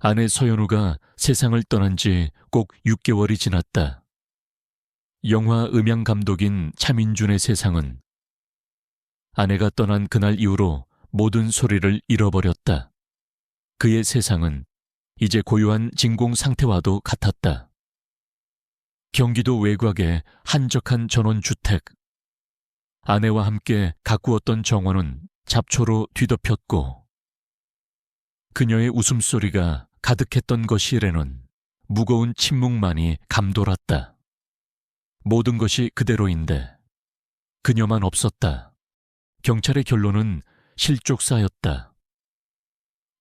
아내 서연우가 세상을 떠난 지 꼭 6개월이 지났다. 영화 음향 감독인 차민준의 세상은 아내가 떠난 그날 이후로 모든 소리를 잃어버렸다. 그의 세상은 이제 고요한 진공 상태와도 같았다. 경기도 외곽의 한적한 전원주택. 아내와 함께 가꾸었던 정원은 잡초로 뒤덮였고 그녀의 웃음소리가 가득했던 거실에는 무거운 침묵만이 감돌았다. 모든 것이 그대로인데 그녀만 없었다. 경찰의 결론은 실족사였다.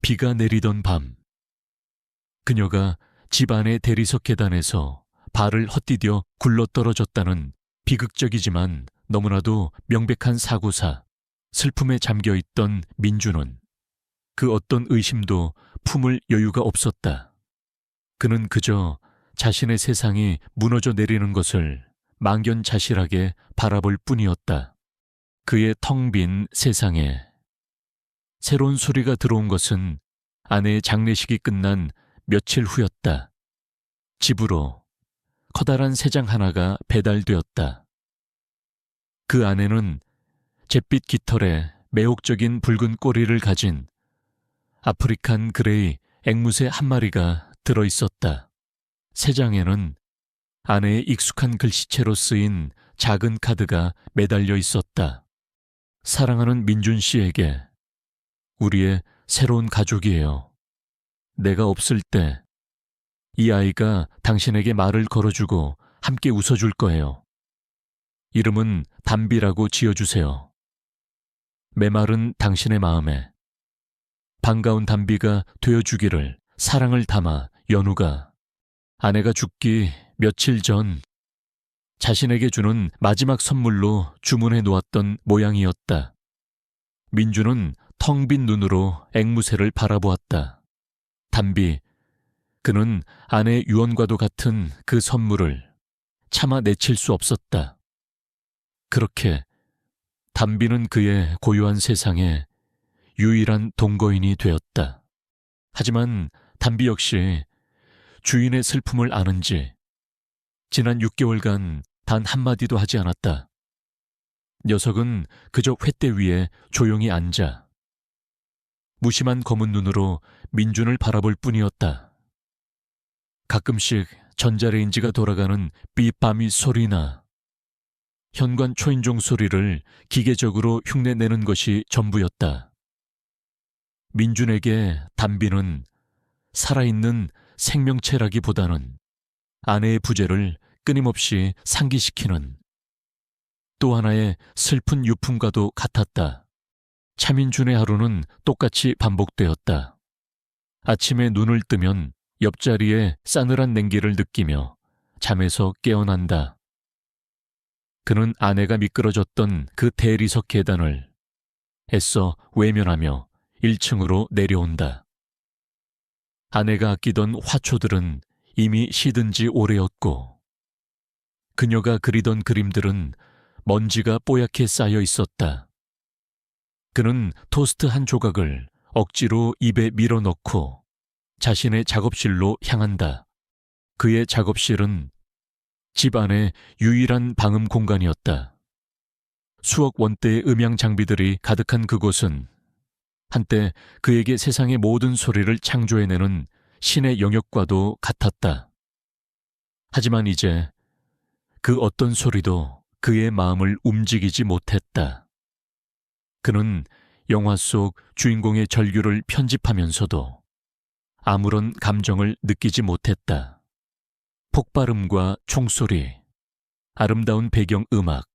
비가 내리던 밤, 그녀가 집 안의 대리석 계단에서 발을 헛디뎌 굴러떨어졌다는 비극적이지만 너무나도 명백한 사고사, 슬픔에 잠겨있던 민주는 그 어떤 의심도 품을 여유가 없었다. 그는 그저 자신의 세상이 무너져 내리는 것을 망연자실하게 바라볼 뿐이었다. 그의 텅 빈 세상에 새로운 소리가 들어온 것은 아내의 장례식이 끝난 며칠 후였다. 집으로 커다란 새장 하나가 배달되었다. 그 안에는 잿빛 깃털에 매혹적인 붉은 꼬리를 가진 아프리칸 그레이 앵무새 한 마리가 들어있었다. 새장에는 아내의 익숙한 글씨체로 쓰인 작은 카드가 매달려 있었다. 사랑하는 민준 씨에게, 우리의 새로운 가족이에요. 내가 없을 때 이 아이가 당신에게 말을 걸어주고 함께 웃어줄 거예요. 이름은 담비라고 지어주세요. 메마른 당신의 마음에 반가운 담비가 되어주기를 사랑을 담아 연우가 아내가 죽기 며칠 전 자신에게 주는 마지막 선물로 주문해 놓았던 모양이었다. 민주는 텅 빈 눈으로 앵무새를 바라보았다. 담비, 그는 아내의 유언과도 같은 그 선물을 차마 내칠 수 없었다. 그렇게 담비는 그의 고요한 세상에 유일한 동거인이 되었다. 하지만 담비 역시 주인의 슬픔을 아는지 지난 6개월간 단 한마디도 하지 않았다. 녀석은 그저 횃대 위에 조용히 앉아 무심한 검은 눈으로 민준을 바라볼 뿐이었다. 가끔씩 전자레인지가 돌아가는 삐빠미 소리나 현관 초인종 소리를 기계적으로 흉내내는 것이 전부였다. 민준에게 담비는 살아있는 생명체라기보다는 아내의 부재를 끊임없이 상기시키는 또 하나의 슬픈 유품과도 같았다. 차민준의 하루는 똑같이 반복되었다. 아침에 눈을 뜨면 옆자리에 싸늘한 냉기를 느끼며 잠에서 깨어난다. 그는 아내가 미끄러졌던 그 대리석 계단을 애써 외면하며 1층으로 내려온다. 아내가 아끼던 화초들은 이미 시든 지 오래였고 그녀가 그리던 그림들은 먼지가 뽀얗게 쌓여 있었다. 그는 토스트 한 조각을 억지로 입에 밀어넣고 자신의 작업실로 향한다. 그의 작업실은 집 안의 유일한 방음 공간이었다. 수억 원대의 음향 장비들이 가득한 그곳은 한때 그에게 세상의 모든 소리를 창조해내는 신의 영역과도 같았다. 하지만 이제 그 어떤 소리도 그의 마음을 움직이지 못했다. 그는 영화 속 주인공의 절규를 편집하면서도 아무런 감정을 느끼지 못했다. 폭발음과 총소리, 아름다운 배경 음악,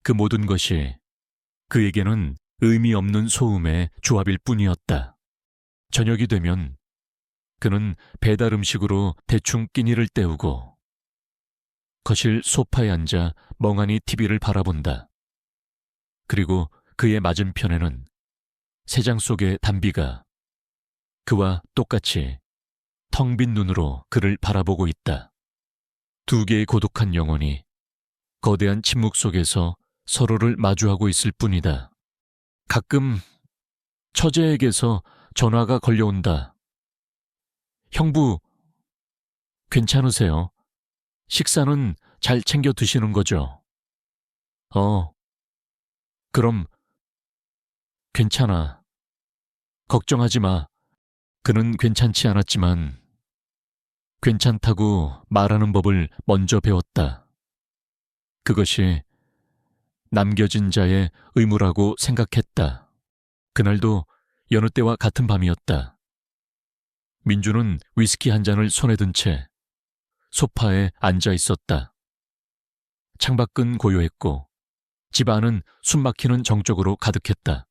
그 모든 것이 그에게는 의미 없는 소음의 조합일 뿐이었다. 저녁이 되면 그는 배달 음식으로 대충 끼니를 때우고 거실 소파에 앉아 멍하니 TV를 바라본다. 그리고 그의 맞은편에는 새장 속의 담비가 그와 똑같이 텅 빈 눈으로 그를 바라보고 있다. 두 개의 고독한 영혼이 거대한 침묵 속에서 서로를 마주하고 있을 뿐이다. 가끔 처제에게서 전화가 걸려온다. 형부, 괜찮으세요? 식사는 잘 챙겨 드시는 거죠? 그럼 괜찮아. 걱정하지 마. 그는 괜찮지 않았지만 괜찮다고 말하는 법을 먼저 배웠다. 그것이 남겨진 자의 의무라고 생각했다. 그날도 여느 때와 같은 밤이었다. 민주는 위스키 한 잔을 손에 든 채 소파에 앉아 있었다. 창밖은 고요했고 집 안은 숨막히는 정적으로 가득했다.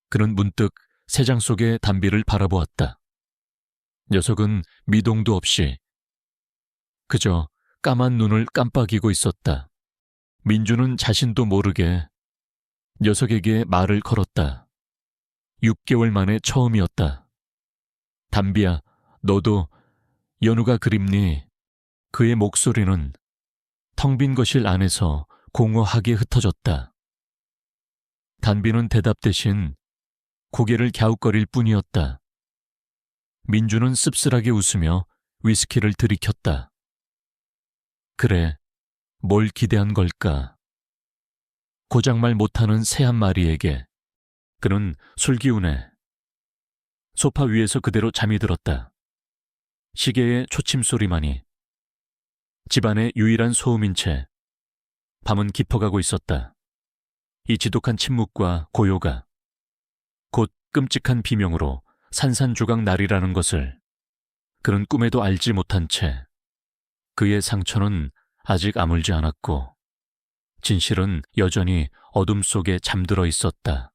그는 문득 새장 속의 담비를 바라보았다. 녀석은 미동도 없이 그저 까만 눈을 깜빡이고 있었다. 민주는 자신도 모르게 녀석에게 말을 걸었다. 6개월 만에 처음이었다. 담비야, 너도 연우가 그립니? 그의 목소리는 텅 빈 거실 안에서 공허하게 흩어졌다. 단비는 대답 대신 고개를 갸웃거릴 뿐이었다. 민주는 씁쓸하게 웃으며 위스키를 들이켰다. 그래, 뭘 기대한 걸까? 고장말 못하는 새 한 마리에게 그는 술기운에 소파 위에서 그대로 잠이 들었다. 시계의 초침 소리만이 집안의 유일한 소음인 채 밤은 깊어가고 있었다. 이 지독한 침묵과 고요가 곧 끔찍한 비명으로 산산조각 나리라는 것을 그는 꿈에도 알지 못한 채 그의 상처는 아직 아물지 않았고 진실은 여전히 어둠 속에 잠들어 있었다.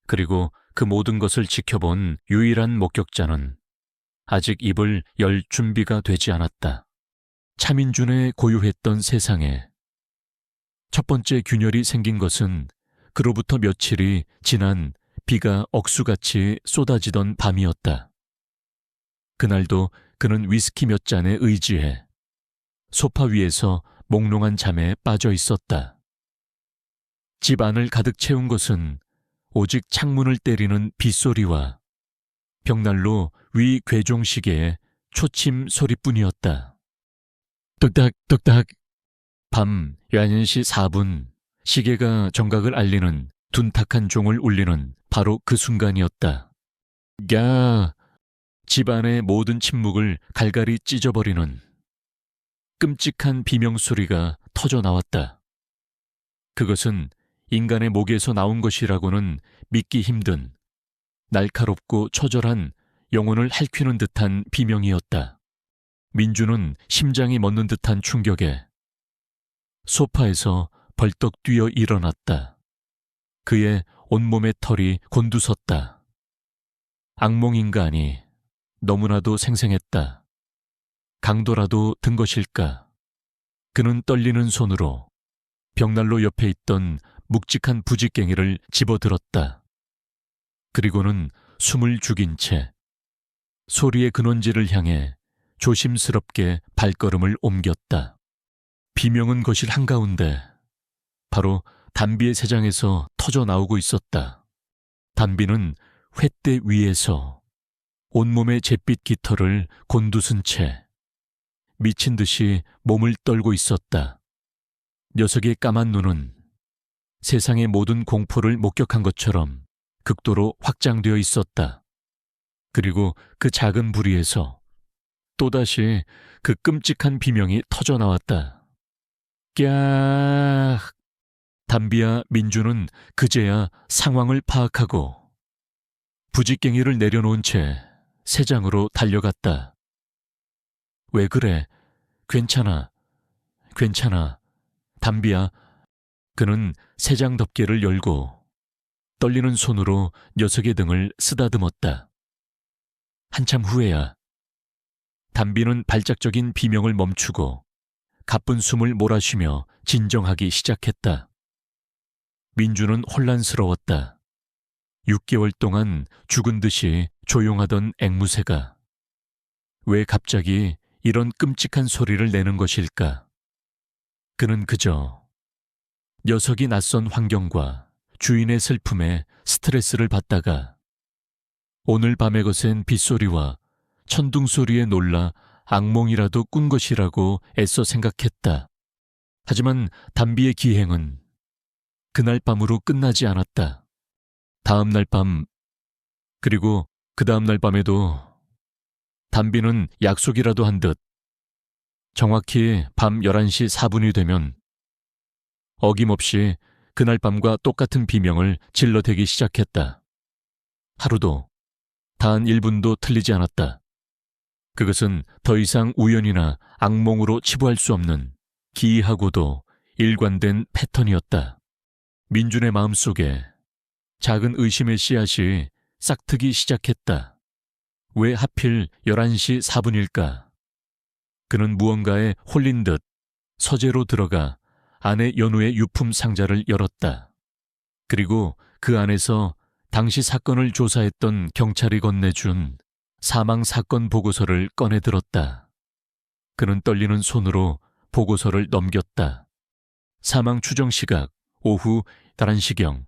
그리고 그 모든 것을 지켜본 유일한 목격자는 아직 입을 열 준비가 되지 않았다. 차민준의 고요했던 세상에 첫 번째 균열이 생긴 것은 그로부터 며칠이 지난 비가 억수같이 쏟아지던 밤이었다. 그날도 그는 위스키 몇 잔에 의지해 소파 위에서 몽롱한 잠에 빠져 있었다. 집 안을 가득 채운 것은 오직 창문을 때리는 빗소리와 벽난로 위 괴종시계의 초침 소리뿐이었다. 뚝딱 뚝딱. 밤 11시 4분 시계가 정각을 알리는 둔탁한 종을 울리는 바로 그 순간이었다. 야! 집안의 모든 침묵을 갈갈이 찢어버리는 끔찍한 비명소리가 터져 나왔다. 그것은 인간의 목에서 나온 것이라고는 믿기 힘든 날카롭고 처절한 영혼을 핥히는 듯한 비명이었다. 민주는 심장이 멎는 듯한 충격에 소파에서 벌떡 뛰어 일어났다. 그의 온몸의 털이 곤두섰다. 악몽인가 아니 너무나도 생생했다. 강도라도 든 것일까? 그는 떨리는 손으로 벽난로 옆에 있던 묵직한 부직갱이를 집어들었다. 그리고는 숨을 죽인 채 소리의 근원지를 향해 조심스럽게 발걸음을 옮겼다. 비명은 거실 한가운데 바로 담비의 새장에서 터져 나오고 있었다. 담비는 횃대 위에서 온몸의 잿빛 깃털을 곤두선 채 미친 듯이 몸을 떨고 있었다. 녀석의 까만 눈은 세상의 모든 공포를 목격한 것처럼 극도로 확장되어 있었다. 그리고 그 작은 부리에서 또다시 그 끔찍한 비명이 터져 나왔다. 꺄악! 담비와 민주는 그제야 상황을 파악하고 부직갱이를 내려놓은 채 새장으로 달려갔다. 왜 그래? 괜찮아. 괜찮아. 담비야. 그는 새장 덮개를 열고 떨리는 손으로 녀석의 등을 쓰다듬었다. 한참 후에야 담비는 발작적인 비명을 멈추고 가쁜 숨을 몰아쉬며 진정하기 시작했다. 민주는 혼란스러웠다. 6개월 동안 죽은 듯이 조용하던 앵무새가 왜 갑자기 이런 끔찍한 소리를 내는 것일까? 그는 그저 녀석이 낯선 환경과 주인의 슬픔에 스트레스를 받다가 오늘 밤에 거센 빗소리와 천둥 소리에 놀라 악몽이라도 꾼 것이라고 애써 생각했다. 하지만 담비의 기행은 그날 밤으로 끝나지 않았다. 다음 날 밤, 그리고 그 다음 날 밤에도 담비는 약속이라도 한 듯 정확히 밤 11시 4분이 되면 어김없이 그날 밤과 똑같은 비명을 질러대기 시작했다. 하루도, 단 1분도 틀리지 않았다. 그것은 더 이상 우연이나 악몽으로 치부할 수 없는 기이하고도 일관된 패턴이었다. 민준의 마음속에 작은 의심의 씨앗이 싹트기 시작했다. 왜 하필 11시 4분일까? 그는 무언가에 홀린 듯 서재로 들어가 아내 연우의 유품 상자를 열었다. 그리고 그 안에서 당시 사건을 조사했던 경찰이 건네준 사망 사건 보고서를 꺼내 들었다. 그는 떨리는 손으로 보고서를 넘겼다. 사망 추정 시각 오후 11시경.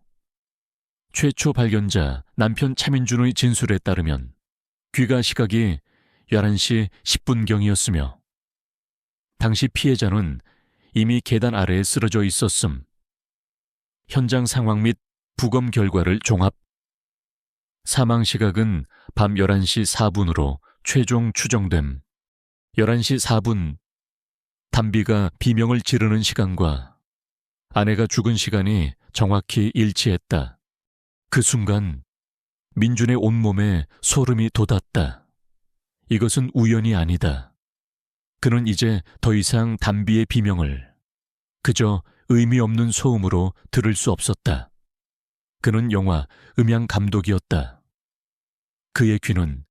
최초 발견자 남편 차민준의 진술에 따르면 귀가 시각이 11시 10분경이었으며 당시 피해자는 이미 계단 아래에 쓰러져 있었음. 현장 상황 및 부검 결과를 종합. 사망 시각은 밤 11시 4분으로 최종 추정됨. 11시 4분, 담비가 비명을 지르는 시간과 아내가 죽은 시간이 정확히 일치했다. 그 순간 민준의 온몸에 소름이 돋았다. 이것은 우연이 아니다. 그는 이제 더 이상 담비의 비명을 그저 의미 없는 소음으로 들을 수 없었다. 그는 영화 음향 감독이었다. 그의 귀는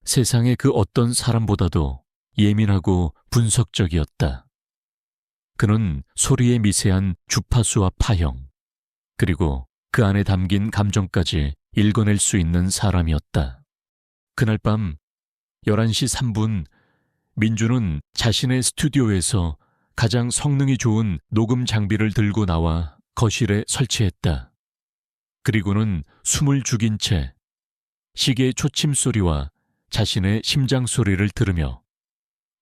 세상의 그 어떤 사람보다도 예민하고 분석적이었다. 그는 소리의 미세한 주파수와 파형, 그리고 그 안에 담긴 감정까지 읽어낼 수 있는 사람이었다. 그날 밤 11시 3분 민주는 자신의 스튜디오에서 가장 성능이 좋은 녹음 장비를 들고 나와 거실에 설치했다. 그리고는 숨을 죽인 채 시계의 초침 소리와 자신의 심장 소리를 들으며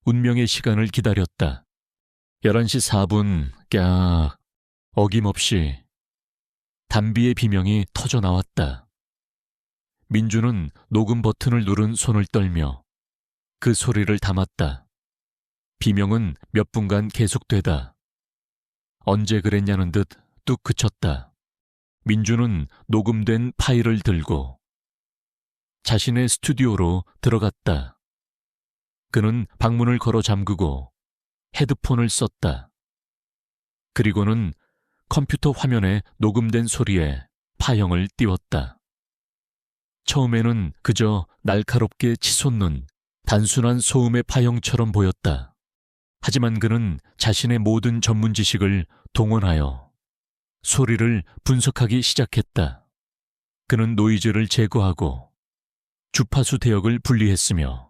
운명의 시간을 기다렸다. 11시 4분, 깍, 어김없이 담비의 비명이 터져 나왔다. 민주는 녹음 버튼을 누른 손을 떨며 그 소리를 담았다. 비명은 몇 분간 계속되다. 언제 그랬냐는 듯 뚝 그쳤다. 민주는 녹음된 파일을 들고 자신의 스튜디오로 들어갔다. 그는 방문을 걸어 잠그고 헤드폰을 썼다. 그리고는 컴퓨터 화면에 녹음된 소리에 파형을 띄웠다. 처음에는 그저 날카롭게 치솟는 단순한 소음의 파형처럼 보였다. 하지만 그는 자신의 모든 전문 지식을 동원하여 소리를 분석하기 시작했다. 그는 노이즈를 제거하고 주파수 대역을 분리했으며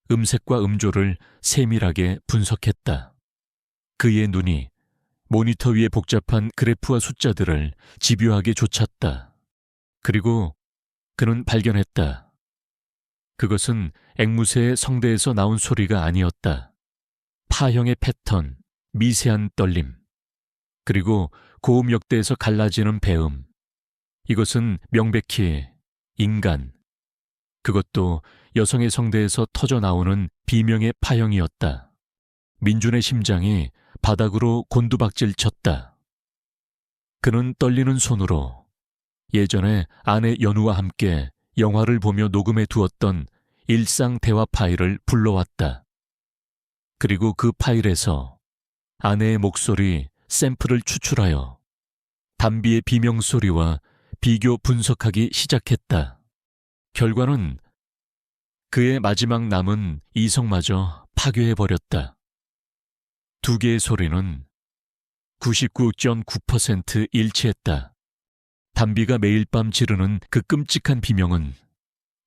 음색과 음조를 세밀하게 분석했다. 그의 눈이 모니터 위의 복잡한 그래프와 숫자들을 집요하게 좇았다. 그리고 그는 발견했다. 그것은 앵무새의 성대에서 나온 소리가 아니었다. 파형의 패턴, 미세한 떨림, 그리고 고음 역대에서 갈라지는 배음. 이것은 명백히 인간, 그것도 여성의 성대에서 터져 나오는 비명의 파형이었다. 민준의 심장이 바닥으로 곤두박질 쳤다. 그는 떨리는 손으로 예전에 아내 연우와 함께 영화를 보며 녹음해 두었던 일상 대화 파일을 불러왔다. 그리고 그 파일에서 아내의 목소리 샘플을 추출하여 담비의 비명 소리와 비교 분석하기 시작했다. 결과는 그의 마지막 남은 이성마저 파괴해버렸다. 두 개의 소리는 99.9% 일치했다. 담비가 매일 밤 지르는 그 끔찍한 비명은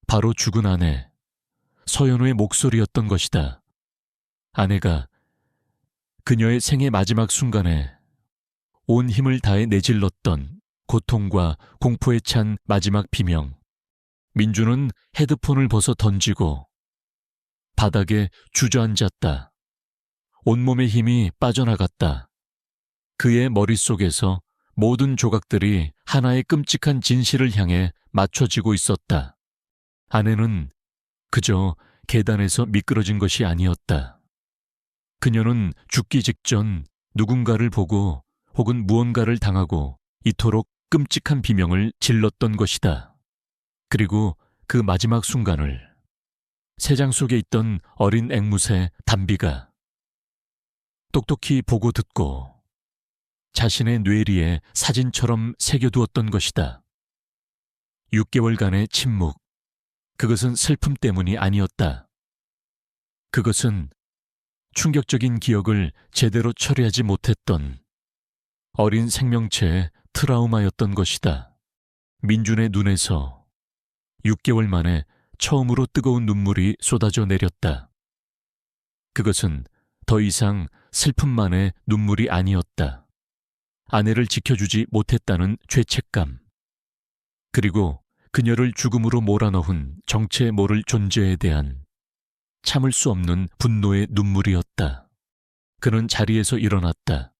바로 죽은 아내 서연우의 목소리였던 것이다. 아내가 그녀의 생의 마지막 순간에 온 힘을 다해 내질렀던 고통과 공포에 찬 마지막 비명. 민주는 헤드폰을 벗어 던지고 바닥에 주저앉았다. 온몸의 힘이 빠져나갔다. 그의 머릿속에서 모든 조각들이 하나의 끔찍한 진실을 향해 맞춰지고 있었다. 아내는 그저 계단에서 미끄러진 것이 아니었다. 그녀는 죽기 직전 누군가를 보고 혹은 무언가를 당하고 이토록 끔찍한 비명을 질렀던 것이다. 그리고 그 마지막 순간을 새장 속에 있던 어린 앵무새 담비가 똑똑히 보고 듣고 자신의 뇌리에 사진처럼 새겨두었던 것이다. 6개월간의 침묵, 그것은 슬픔 때문이 아니었다. 그것은 충격적인 기억을 제대로 처리하지 못했던 어린 생명체의 트라우마였던 것이다. 민준의 눈에서 6개월 만에 처음으로 뜨거운 눈물이 쏟아져 내렸다. 그것은 더 이상 슬픔만의 눈물이 아니었다. 아내를 지켜주지 못했다는 죄책감, 그리고 그녀를 죽음으로 몰아넣은 정체 모를 존재에 대한 참을 수 없는 분노의 눈물이었다. 그는 자리에서 일어났다.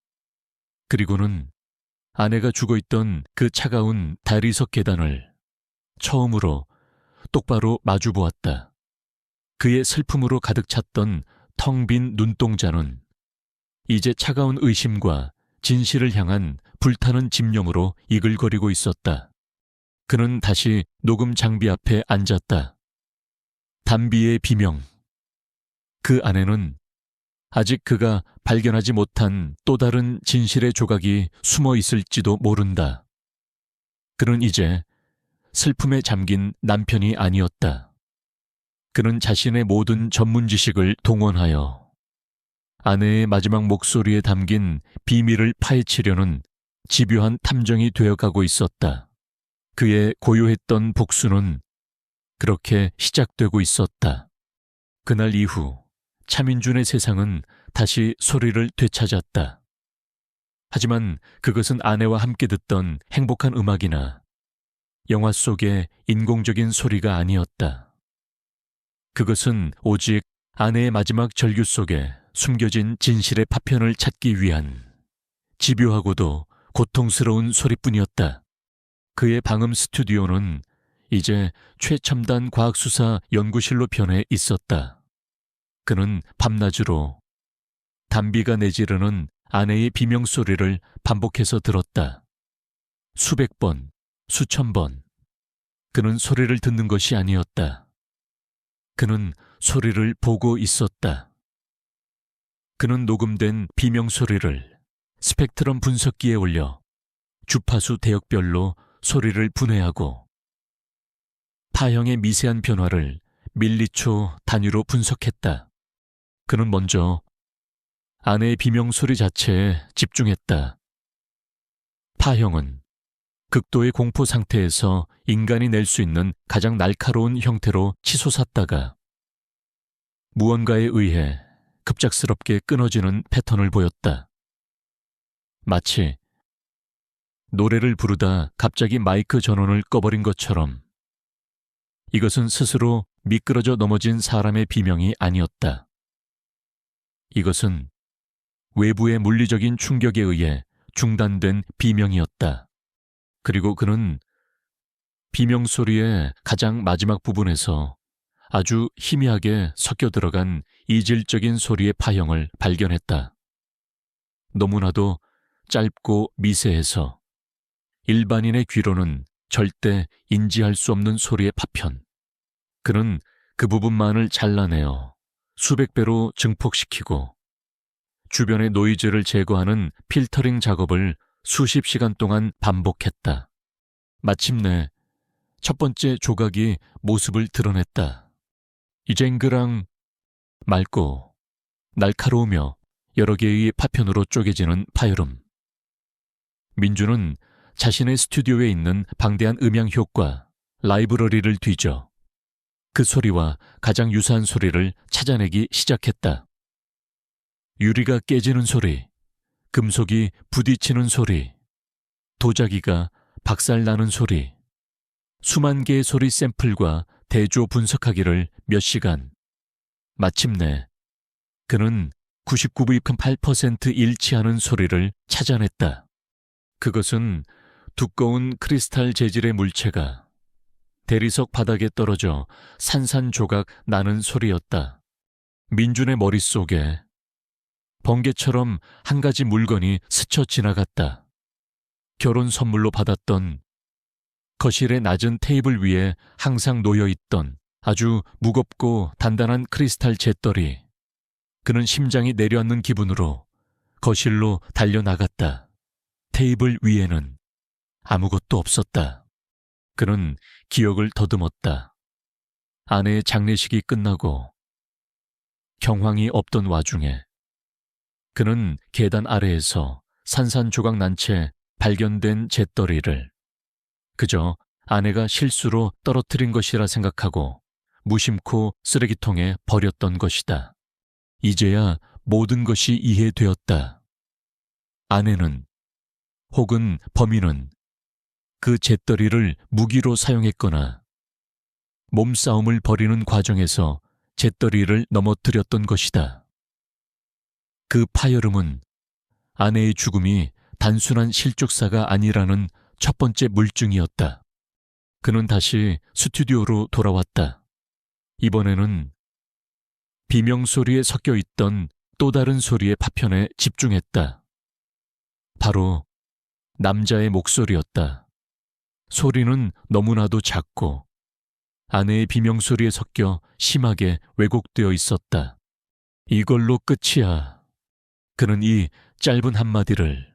그리고는 아내가 죽어있던 그 차가운 다리석 계단을 처음으로 똑바로 마주보았다. 그의 슬픔으로 가득 찼던 텅 빈 눈동자는 이제 차가운 의심과 진실을 향한 불타는 집념으로 이글거리고 있었다. 그는 다시 녹음 장비 앞에 앉았다. 담비의 비명. 그 안에는 아직 그가 발견하지 못한 또 다른 진실의 조각이 숨어 있을지도 모른다. 그는 이제 슬픔에 잠긴 남편이 아니었다. 그는 자신의 모든 전문 지식을 동원하여 아내의 마지막 목소리에 담긴 비밀을 파헤치려는 집요한 탐정이 되어가고 있었다. 그의 고요했던 복수는 그렇게 시작되고 있었다. 그날 이후 차민준의 세상은 다시 소리를 되찾았다. 하지만 그것은 아내와 함께 듣던 행복한 음악이나 영화 속의 인공적인 소리가 아니었다. 그것은 오직 아내의 마지막 절규 속에 숨겨진 진실의 파편을 찾기 위한 집요하고도 고통스러운 소리뿐이었다. 그의 방음 스튜디오는 이제 최첨단 과학수사 연구실로 변해 있었다. 그는 밤낮으로 담비가 내지르는 아내의 비명소리를 반복해서 들었다. 수백 번, 수천 번. 그는 소리를 듣는 것이 아니었다. 그는 소리를 보고 있었다. 그는 녹음된 비명소리를 스펙트럼 분석기에 올려 주파수 대역별로 소리를 분해하고 파형의 미세한 변화를 밀리초 단위로 분석했다. 그는 먼저 아내의 비명소리 자체에 집중했다. 파형은 극도의 공포 상태에서 인간이 낼 수 있는 가장 날카로운 형태로 치솟았다가 무언가에 의해 급작스럽게 끊어지는 패턴을 보였다. 마치 노래를 부르다 갑자기 마이크 전원을 꺼버린 것처럼. 이것은 스스로 미끄러져 넘어진 사람의 비명이 아니었다. 이것은 외부의 물리적인 충격에 의해 중단된 비명이었다. 그리고 그는 비명 소리의 가장 마지막 부분에서 아주 희미하게 섞여 들어간 이질적인 소리의 파형을 발견했다. 너무나도 짧고 미세해서 일반인의 귀로는 절대 인지할 수 없는 소리의 파편. 그는 그 부분만을 잘라내어 수백 배로 증폭시키고 주변의 노이즈를 제거하는 필터링 작업을 수십 시간 동안 반복했다. 마침내 첫 번째 조각이 모습을 드러냈다. 이젠 그랑 맑고 날카로우며 여러 개의 파편으로 쪼개지는 파열음. 민주는 자신의 스튜디오에 있는 방대한 음향 효과, 라이브러리를 뒤져 그 소리와 가장 유사한 소리를 찾아내기 시작했다. 유리가 깨지는 소리, 금속이 부딪히는 소리, 도자기가 박살나는 소리, 수만 개의 소리 샘플과 대조 분석하기를 몇 시간, 마침내 그는 99.8% 일치하는 소리를 찾아냈다. 그것은 두꺼운 크리스탈 재질의 물체가 대리석 바닥에 떨어져 산산조각 나는 소리였다. 민준의 머릿속에 번개처럼 한 가지 물건이 스쳐 지나갔다. 결혼 선물로 받았던 거실의 낮은 테이블 위에 항상 놓여있던 아주 무겁고 단단한 크리스탈 재떨이. 그는 심장이 내려앉는 기분으로 거실로 달려나갔다. 테이블 위에는 아무것도 없었다. 그는 기억을 더듬었다. 아내의 장례식이 끝나고 경황이 없던 와중에 그는 계단 아래에서 산산조각 난 채 발견된 재떨이를 그저 아내가 실수로 떨어뜨린 것이라 생각하고 무심코 쓰레기통에 버렸던 것이다. 이제야 모든 것이 이해되었다. 아내는 혹은 범인은 그 재떨이를 무기로 사용했거나 몸싸움을 벌이는 과정에서 재떨이를 넘어뜨렸던 것이다. 그 파열음은 아내의 죽음이 단순한 실족사가 아니라는 첫 번째 물증이었다. 그는 다시 스튜디오로 돌아왔다. 이번에는 비명소리에 섞여 있던 또 다른 소리의 파편에 집중했다. 바로 남자의 목소리였다. 소리는 너무나도 작고 아내의 비명소리에 섞여 심하게 왜곡되어 있었다. 이걸로 끝이야. 그는 이 짧은 한마디를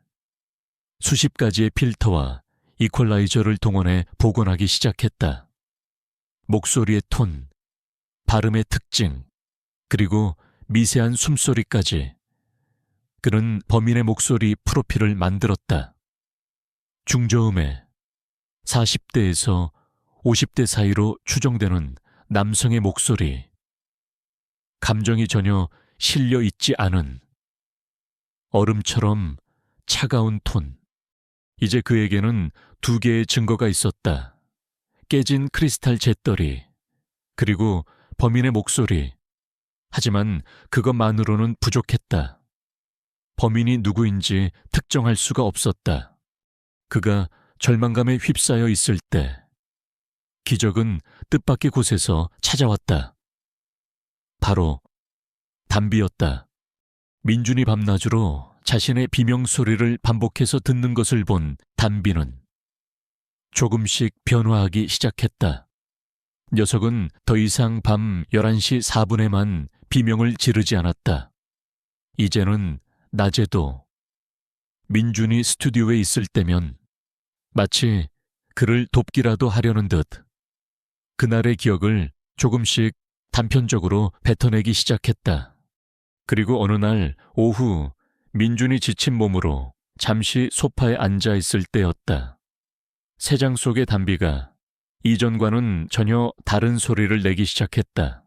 수십 가지의 필터와 이퀄라이저를 동원해 복원하기 시작했다. 목소리의 톤, 발음의 특징, 그리고 미세한 숨소리까지. 그는 범인의 목소리 프로필을 만들었다. 중저음에 40대에서 50대 사이로 추정되는 남성의 목소리. 감정이 전혀 실려 있지 않은 얼음처럼 차가운 톤. 이제 그에게는 두 개의 증거가 있었다. 깨진 크리스탈 재떨이, 그리고 범인의 목소리. 하지만 그것만으로는 부족했다. 범인이 누구인지 특정할 수가 없었다. 그가 절망감에 휩싸여 있을 때 기적은 뜻밖의 곳에서 찾아왔다. 바로 담비였다. 민준이 밤낮으로 자신의 비명소리를 반복해서 듣는 것을 본 담비는 조금씩 변화하기 시작했다. 녀석은 더 이상 밤 11시 4분에만 비명을 지르지 않았다. 이제는 낮에도 민준이 스튜디오에 있을 때면 마치 그를 돕기라도 하려는 듯 그날의 기억을 조금씩 단편적으로 뱉어내기 시작했다. 그리고 어느 날 오후 민준이 지친 몸으로 잠시 소파에 앉아 있을 때였다. 새장 속의 담비가 이전과는 전혀 다른 소리를 내기 시작했다.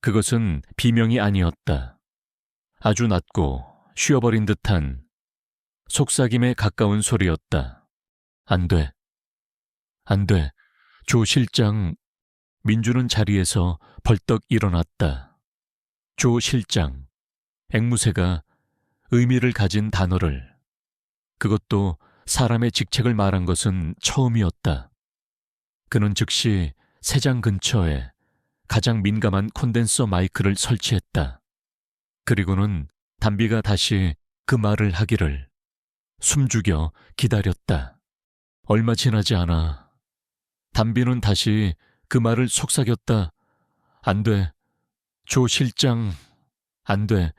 그것은 비명이 아니었다. 아주 낮고 쉬어버린 듯한 속삭임에 가까운 소리였다. 안 돼. 안 돼. 조 실장. 민준은 자리에서 벌떡 일어났다. 조 실장. 앵무새가 의미를 가진 단어를, 그것도 사람의 직책을 말한 것은 처음이었다. 그는 즉시 새장 근처에 가장 민감한 콘덴서 마이크를 설치했다. 그리고는 담비가 다시 그 말을 하기를 숨죽여 기다렸다. 얼마 지나지 않아 담비는 다시 그 말을 속삭였다. 안 돼. 조 실장. 안 돼.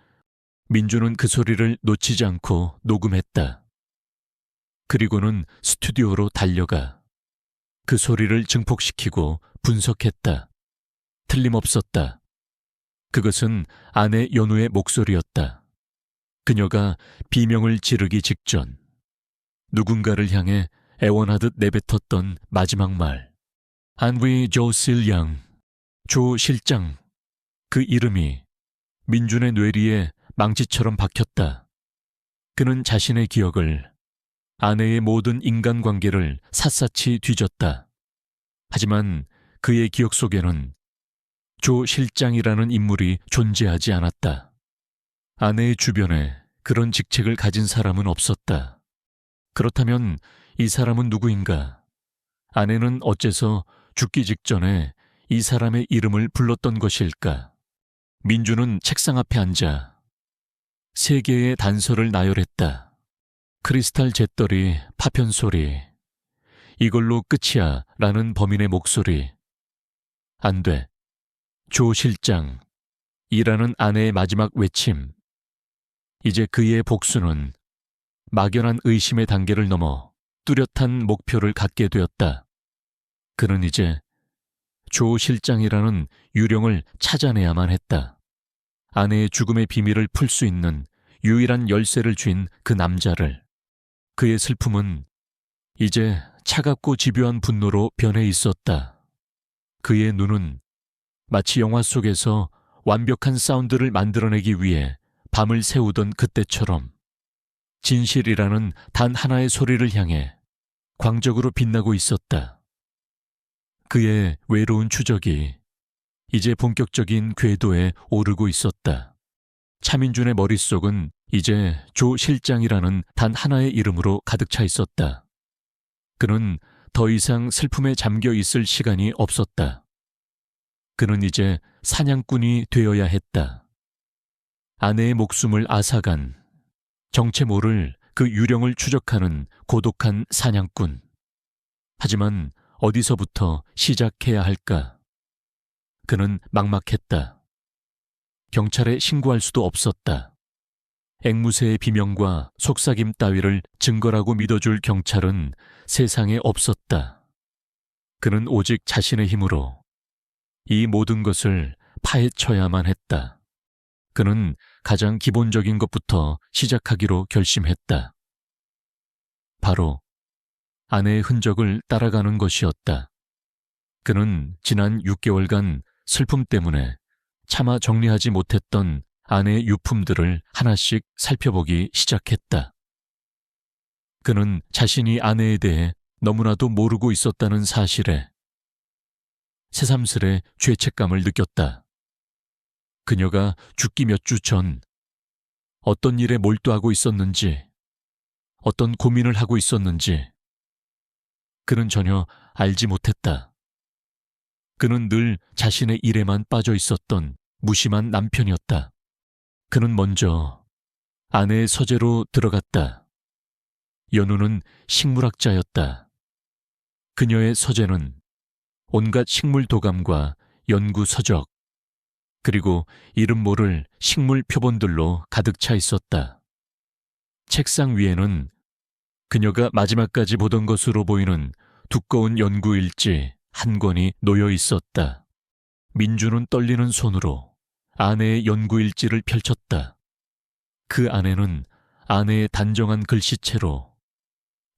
민준은 그 소리를 놓치지 않고 녹음했다. 그리고는 스튜디오로 달려가 그 소리를 증폭시키고 분석했다. 틀림없었다. 그것은 아내 연우의 목소리였다. 그녀가 비명을 지르기 직전 누군가를 향해 애원하듯 내뱉었던 마지막 말. 안위 조실 양, 조 실장. 그 이름이 민준의 뇌리에 망치처럼 박혔다. 그는 자신의 기억을, 아내의 모든 인간관계를 샅샅이 뒤졌다. 하지만 그의 기억 속에는 조 실장이라는 인물이 존재하지 않았다. 아내의 주변에 그런 직책을 가진 사람은 없었다. 그렇다면 이 사람은 누구인가? 아내는 어째서 죽기 직전에 이 사람의 이름을 불렀던 것일까? 민주는 책상 앞에 앉아 세 개의 단서를 나열했다. 크리스탈 잿더리, 파편 소리, 이걸로 끝이야 라는 범인의 목소리, 안 돼, 조 실장, 이라는 아내의 마지막 외침. 이제 그의 복수는 막연한 의심의 단계를 넘어 뚜렷한 목표를 갖게 되었다. 그는 이제 조 실장이라는 유령을 찾아내야만 했다. 아내의 죽음의 비밀을 풀 수 있는 유일한 열쇠를 쥔 그 남자를. 그의 슬픔은 이제 차갑고 집요한 분노로 변해 있었다. 그의 눈은 마치 영화 속에서 완벽한 사운드를 만들어내기 위해 밤을 새우던 그때처럼 진실이라는 단 하나의 소리를 향해 광적으로 빛나고 있었다. 그의 외로운 추적이 이제 본격적인 궤도에 오르고 있었다. 차민준의 머릿속은 이제 조 실장이라는 단 하나의 이름으로 가득 차 있었다. 그는 더 이상 슬픔에 잠겨 있을 시간이 없었다. 그는 이제 사냥꾼이 되어야 했다. 아내의 목숨을 앗아간 정체 모를 그 유령을 추적하는 고독한 사냥꾼. 하지만 어디서부터 시작해야 할까? 그는 막막했다. 경찰에 신고할 수도 없었다. 앵무새의 비명과 속삭임 따위를 증거라고 믿어줄 경찰은 세상에 없었다. 그는 오직 자신의 힘으로 이 모든 것을 파헤쳐야만 했다. 그는 가장 기본적인 것부터 시작하기로 결심했다. 바로 아내의 흔적을 따라가는 것이었다. 그는 지난 6개월간 슬픔 때문에 차마 정리하지 못했던 아내의 유품들을 하나씩 살펴보기 시작했다. 그는 자신이 아내에 대해 너무나도 모르고 있었다는 사실에 새삼스레 죄책감을 느꼈다. 그녀가 죽기 몇 주 전 어떤 일에 몰두하고 있었는지, 어떤 고민을 하고 있었는지 그는 전혀 알지 못했다. 그는 늘 자신의 일에만 빠져 있었던 무심한 남편이었다. 그는 먼저 아내의 서재로 들어갔다. 연우는 식물학자였다. 그녀의 서재는 온갖 식물 도감과 연구 서적, 그리고 이름 모를 식물 표본들로 가득 차 있었다. 책상 위에는 그녀가 마지막까지 보던 것으로 보이는 두꺼운 연구 일지 한 권이 놓여 있었다. 민주는 떨리는 손으로 아내의 연구 일지를 펼쳤다. 그 안에는 아내의 단정한 글씨체로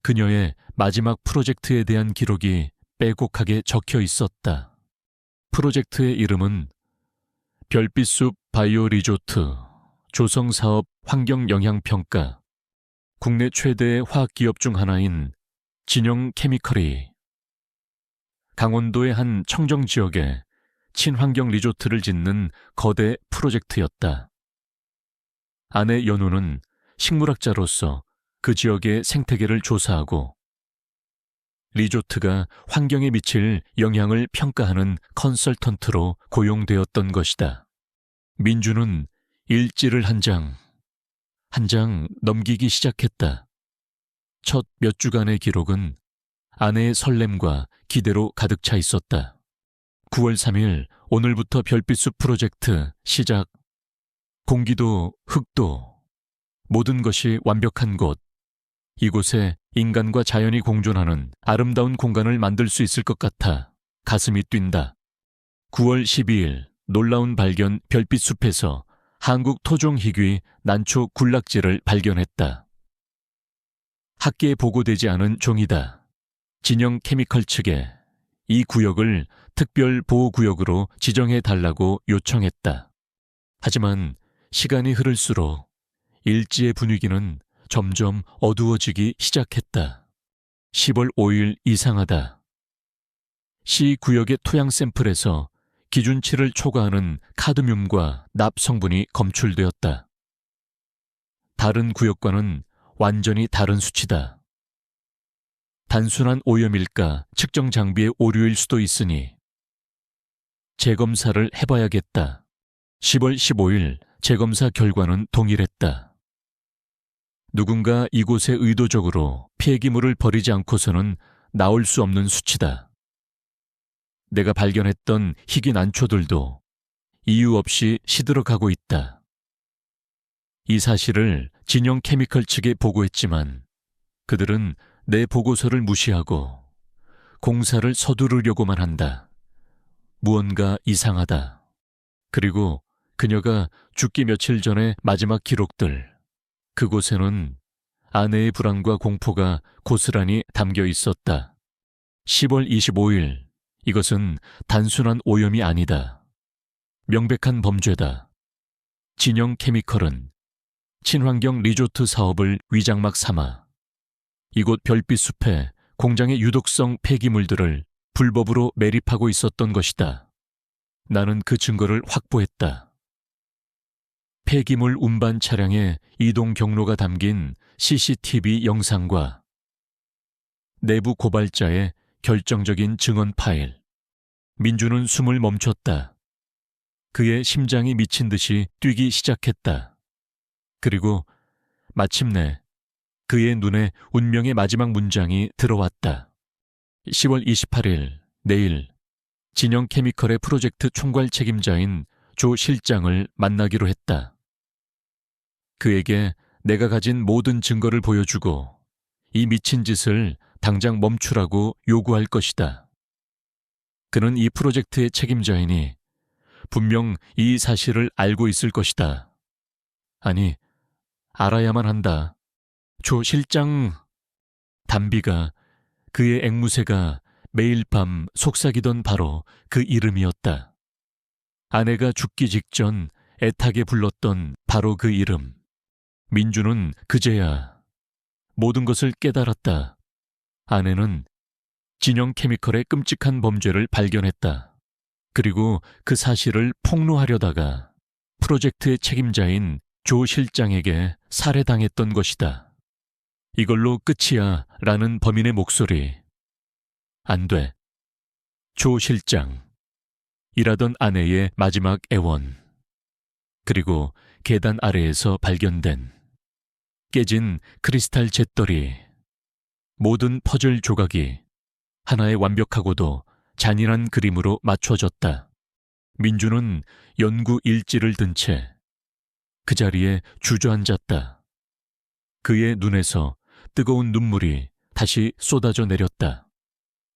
그녀의 마지막 프로젝트에 대한 기록이 빼곡하게 적혀 있었다. 프로젝트의 이름은 별빛숲 바이오 리조트 조성사업 환경영향평가, 국내 최대의 화학기업 중 하나인 진영 케미컬이 강원도의 한 청정지역에 친환경 리조트를 짓는 거대 프로젝트였다. 아내 연우는 식물학자로서 그 지역의 생태계를 조사하고 리조트가 환경에 미칠 영향을 평가하는 컨설턴트로 고용되었던 것이다. 민주는 일지를 한 장 넘기기 시작했다. 첫 몇 주간의 기록은 아내의 설렘과 기대로 가득 차 있었다. 9월 3일 오늘부터 별빛숲 프로젝트 시작. 공기도 흙도 모든 것이 완벽한 곳. 이곳에 인간과 자연이 공존하는 아름다운 공간을 만들 수 있을 것 같아 가슴이 뛴다. 9월 12일 놀라운 발견 별빛숲에서 한국 토종희귀 난초 군락지를 발견했다. 학계에 보고되지 않은 종이다. 진영 케미컬 측에 이 구역을 특별 보호구역으로 지정해달라고 요청했다. 하지만 시간이 흐를수록 일지의 분위기는 점점 어두워지기 시작했다. 10월 5일 이상하다. 시 구역의 토양 샘플에서 기준치를 초과하는 카드뮴과 납 성분이 검출되었다. 다른 구역과는 완전히 다른 수치다. 단순한 오염일까 측정 장비의 오류일 수도 있으니 재검사를 해봐야겠다. 10월 15일 재검사 결과는 동일했다. 누군가 이곳에 의도적으로 폐기물을 버리지 않고서는 나올 수 없는 수치다. 내가 발견했던 희귀 난초들도 이유 없이 시들어가고 있다. 이 사실을 진영 케미컬 측에 보고했지만 그들은 내 보고서를 무시하고 공사를 서두르려고만 한다. 무언가 이상하다. 그리고 그녀가 죽기 며칠 전에 마지막 기록들, 그곳에는 아내의 불안과 공포가 고스란히 담겨 있었다. 10월 25일, 이것은 단순한 오염이 아니다. 명백한 범죄다. 진영 케미컬은 친환경 리조트 사업을 위장막 삼아 이곳 별빛숲에 공장의 유독성 폐기물들을 불법으로 매립하고 있었던 것이다. 나는 그 증거를 확보했다. 폐기물 운반 차량의 이동 경로가 담긴 CCTV 영상과 내부 고발자의 결정적인 증언 파일. 민주는 숨을 멈췄다. 그의 심장이 미친 듯이 뛰기 시작했다. 그리고 마침내 그의 눈에 운명의 마지막 문장이 들어왔다. 10월 28일, 내일 진영 케미컬의 프로젝트 총괄 책임자인 조 실장을 만나기로 했다. 그에게 내가 가진 모든 증거를 보여주고 이 미친 짓을 당장 멈추라고 요구할 것이다. 그는 이 프로젝트의 책임자이니 분명 이 사실을 알고 있을 것이다. 아니, 알아야만 한다. 조 실장. 담비가, 그의 앵무새가 매일 밤 속삭이던 바로 그 이름이었다. 아내가 죽기 직전 애타게 불렀던 바로 그 이름. 민주는 그제야 모든 것을 깨달았다. 아내는 진영 케미컬의 끔찍한 범죄를 발견했다. 그리고 그 사실을 폭로하려다가 프로젝트의 책임자인 조 실장에게 살해당했던 것이다. 이걸로 끝이야 라는 범인의 목소리. 안 돼. 조 실장. 일하던 아내의 마지막 애원. 그리고 계단 아래에서 발견된 깨진 크리스탈 잿더리. 모든 퍼즐 조각이 하나의 완벽하고도 잔인한 그림으로 맞춰졌다. 민주는 연구 일지를 든 채 그 자리에 주저앉았다. 그의 눈에서 뜨거운 눈물이 다시 쏟아져 내렸다.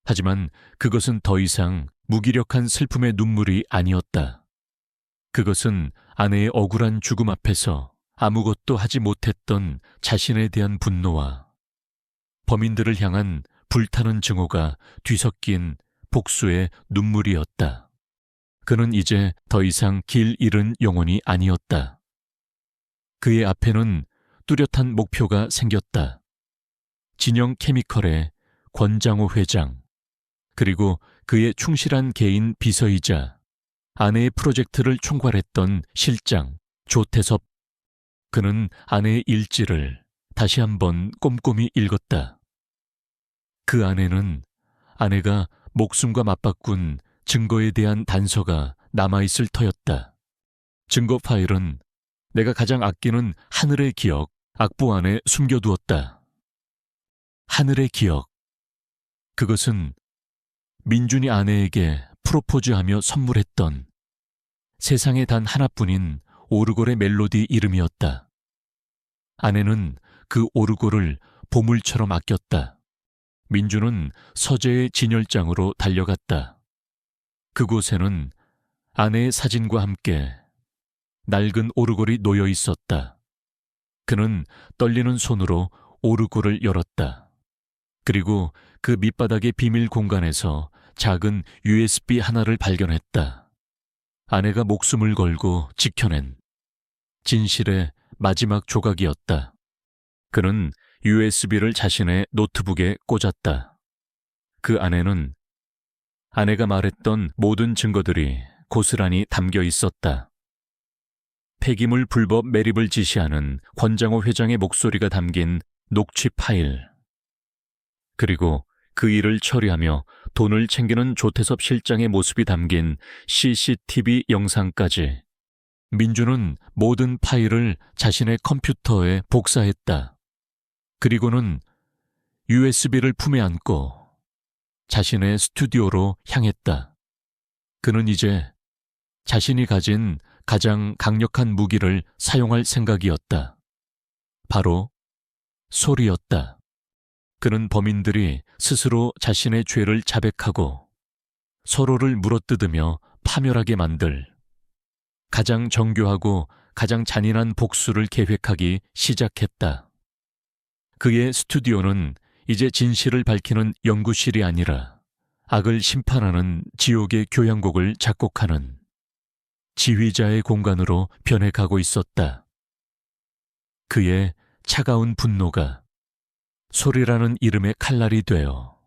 하지만 그것은 더 이상 무기력한 슬픔의 눈물이 아니었다. 그것은 아내의 억울한 죽음 앞에서 아무것도 하지 못했던 자신에 대한 분노와 범인들을 향한 불타는 증오가 뒤섞인 복수의 눈물이었다. 그는 이제 더 이상 길 잃은 영혼이 아니었다. 그의 앞에는 뚜렷한 목표가 생겼다. 진영 케미컬의 권장호 회장, 그리고 그의 충실한 개인 비서이자 아내의 프로젝트를 총괄했던 실장 조태섭. 그는 아내의 일지를 다시 한번 꼼꼼히 읽었다. 그 안에는 아내가 목숨과 맞바꾼 증거에 대한 단서가 남아있을 터였다. 증거 파일은 내가 가장 아끼는 하늘의 기억 악보 안에 숨겨두었다. 하늘의 기억. 그것은 민준이 아내에게 프로포즈하며 선물했던 세상에 단 하나뿐인 오르골의 멜로디 이름이었다. 아내는 그 오르골을 보물처럼 아꼈다. 민주는 서재의 진열장으로 달려갔다. 그곳에는 아내의 사진과 함께 낡은 오르골이 놓여 있었다. 그는 떨리는 손으로 오르골을 열었다. 그리고 그 밑바닥의 비밀 공간에서 작은 USB 하나를 발견했다. 아내가 목숨을 걸고 지켜낸 진실의 마지막 조각이었다. 그는 USB를 자신의 노트북에 꽂았다. 그 안에는 아내가 말했던 모든 증거들이 고스란히 담겨 있었다. 폐기물 불법 매립을 지시하는 권장호 회장의 목소리가 담긴 녹취 파일. 그리고 그 일을 처리하며 돈을 챙기는 조태섭 실장의 모습이 담긴 CCTV 영상까지. 민주는 모든 파일을 자신의 컴퓨터에 복사했다. 그리고는 USB를 품에 안고 자신의 스튜디오로 향했다. 그는 이제 자신이 가진 가장 강력한 무기를 사용할 생각이었다. 바로 소리였다. 그는 범인들이 스스로 자신의 죄를 자백하고 서로를 물어뜯으며 파멸하게 만들 가장 정교하고 가장 잔인한 복수를 계획하기 시작했다. 그의 스튜디오는 이제 진실을 밝히는 연구실이 아니라 악을 심판하는 지옥의 교향곡을 작곡하는 지휘자의 공간으로 변해가고 있었다. 그의 차가운 분노가 소리라는 이름의 칼날이 되어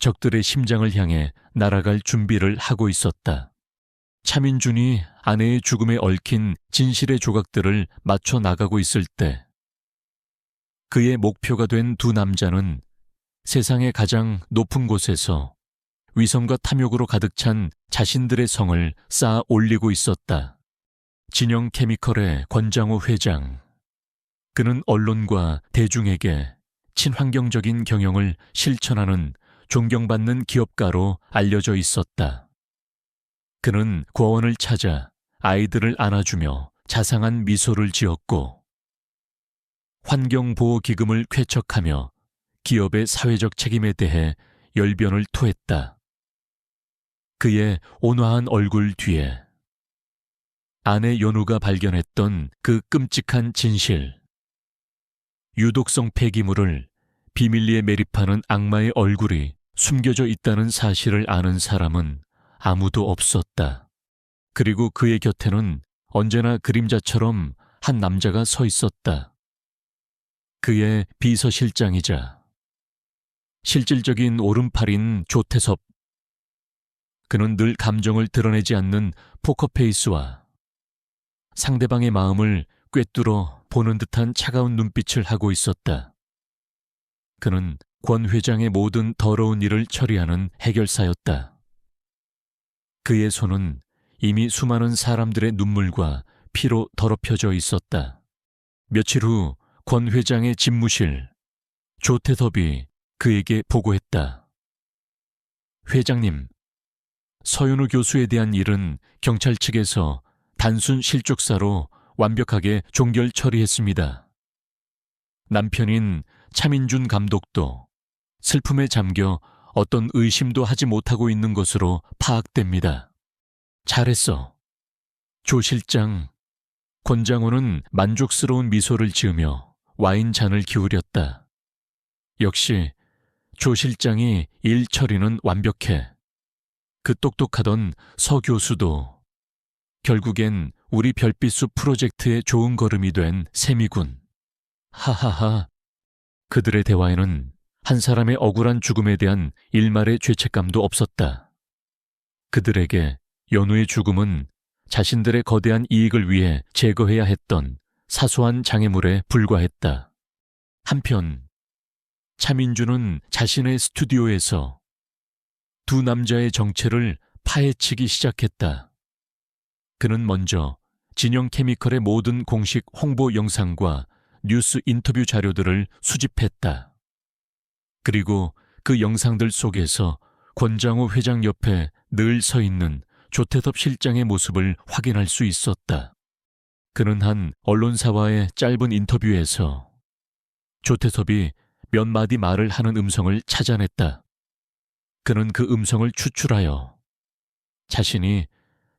적들의 심장을 향해 날아갈 준비를 하고 있었다. 차민준이 아내의 죽음에 얽힌 진실의 조각들을 맞춰 나가고 있을 때 그의 목표가 된 두 남자는 세상의 가장 높은 곳에서 위선과 탐욕으로 가득 찬 자신들의 성을 쌓아 올리고 있었다. 진영 케미컬의 권장호 회장. 그는 언론과 대중에게 친환경적인 경영을 실천하는 존경받는 기업가로 알려져 있었다. 그는 고원을 찾아 아이들을 안아주며 자상한 미소를 지었고 환경보호기금을 쾌척하며 기업의 사회적 책임에 대해 열변을 토했다. 그의 온화한 얼굴 뒤에 아내 연우가 발견했던 그 끔찍한 진실. 유독성 폐기물을 비밀리에 매립하는 악마의 얼굴이 숨겨져 있다는 사실을 아는 사람은 아무도 없었다. 그리고 그의 곁에는 언제나 그림자처럼 한 남자가 서 있었다. 그의 비서실장이자 실질적인 오른팔인 조태섭. 그는 늘 감정을 드러내지 않는 포커페이스와 상대방의 마음을 꿰뚫어 보는 듯한 차가운 눈빛을 하고 있었다. 그는 권 회장의 모든 더러운 일을 처리하는 해결사였다. 그의 손은 이미 수많은 사람들의 눈물과 피로 더럽혀져 있었다. 며칠 후 권 회장의 집무실, 조태섭이 그에게 보고했다. 회장님, 서윤우 교수에 대한 일은 경찰 측에서 단순 실족사로 완벽하게 종결 처리했습니다. 남편인 차민준 감독도 슬픔에 잠겨 어떤 의심도 하지 못하고 있는 것으로 파악됩니다. 잘했어. 조 실장. 권장호는 만족스러운 미소를 지으며 와인 잔을 기울였다. 역시 조 실장이 일 처리는 완벽해. 그 똑똑하던 서 교수도 결국엔 우리 별빛숲 프로젝트의 좋은 걸음이 된 셈이군. 하하하. 그들의 대화에는 한 사람의 억울한 죽음에 대한 일말의 죄책감도 없었다. 그들에게 연우의 죽음은 자신들의 거대한 이익을 위해 제거해야 했던 사소한 장애물에 불과했다. 한편 차민주는 자신의 스튜디오에서 두 남자의 정체를 파헤치기 시작했다. 그는 먼저 진영 케미컬의 모든 공식 홍보 영상과 뉴스 인터뷰 자료들을 수집했다. 그리고 그 영상들 속에서 권장호 회장 옆에 늘 서 있는 조태섭 실장의 모습을 확인할 수 있었다. 그는 한 언론사와의 짧은 인터뷰에서 조태섭이 몇 마디 말을 하는 음성을 찾아냈다. 그는 그 음성을 추출하여 자신이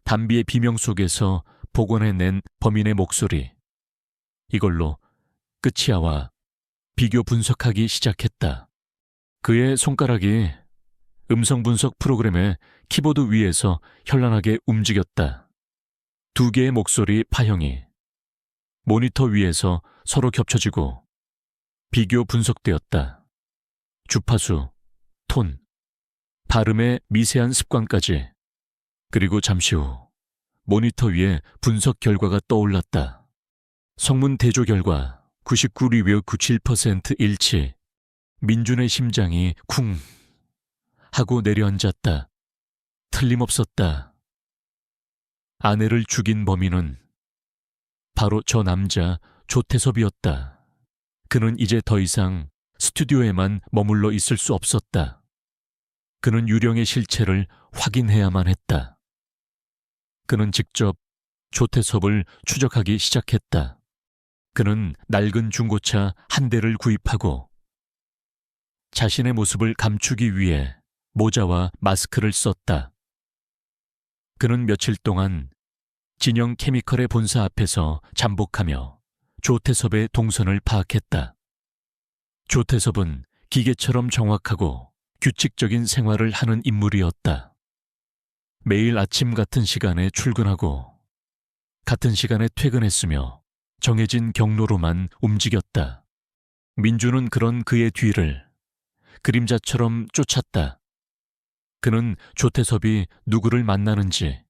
담비의 비명 속에서 복원해낸 범인의 목소리, 이걸로 끝이야와 비교 분석하기 시작했다. 그의 손가락이 음성 분석 프로그램의 키보드 위에서 현란하게 움직였다. 두 개의 목소리 파형이 모니터 위에서 서로 겹쳐지고 비교 분석되었다. 주파수, 톤, 발음의 미세한 습관까지 그리고 잠시 후 모니터 위에 분석 결과가 떠올랐다. 성문 대조 결과 99.97% 일치. 민준의 심장이 쿵 하고 내려앉았다. 틀림없었다. 아내를 죽인 범인은 바로 저 남자 조태섭이었다. 그는 이제 더 이상 스튜디오에만 머물러 있을 수 없었다. 그는 유령의 실체를 확인해야만 했다. 그는 직접 조태섭을 추적하기 시작했다. 그는 낡은 중고차 한 대를 구입하고 자신의 모습을 감추기 위해 모자와 마스크를 썼다. 그는 며칠 동안 진영 케미컬의 본사 앞에서 잠복하며 조태섭의 동선을 파악했다. 조태섭은 기계처럼 정확하고 규칙적인 생활을 하는 인물이었다. 매일 아침 같은 시간에 출근하고 같은 시간에 퇴근했으며 정해진 경로로만 움직였다. 민주는 그런 그의 뒤를 그림자처럼 쫓았다. 그는 조태섭이 누구를 만나는지,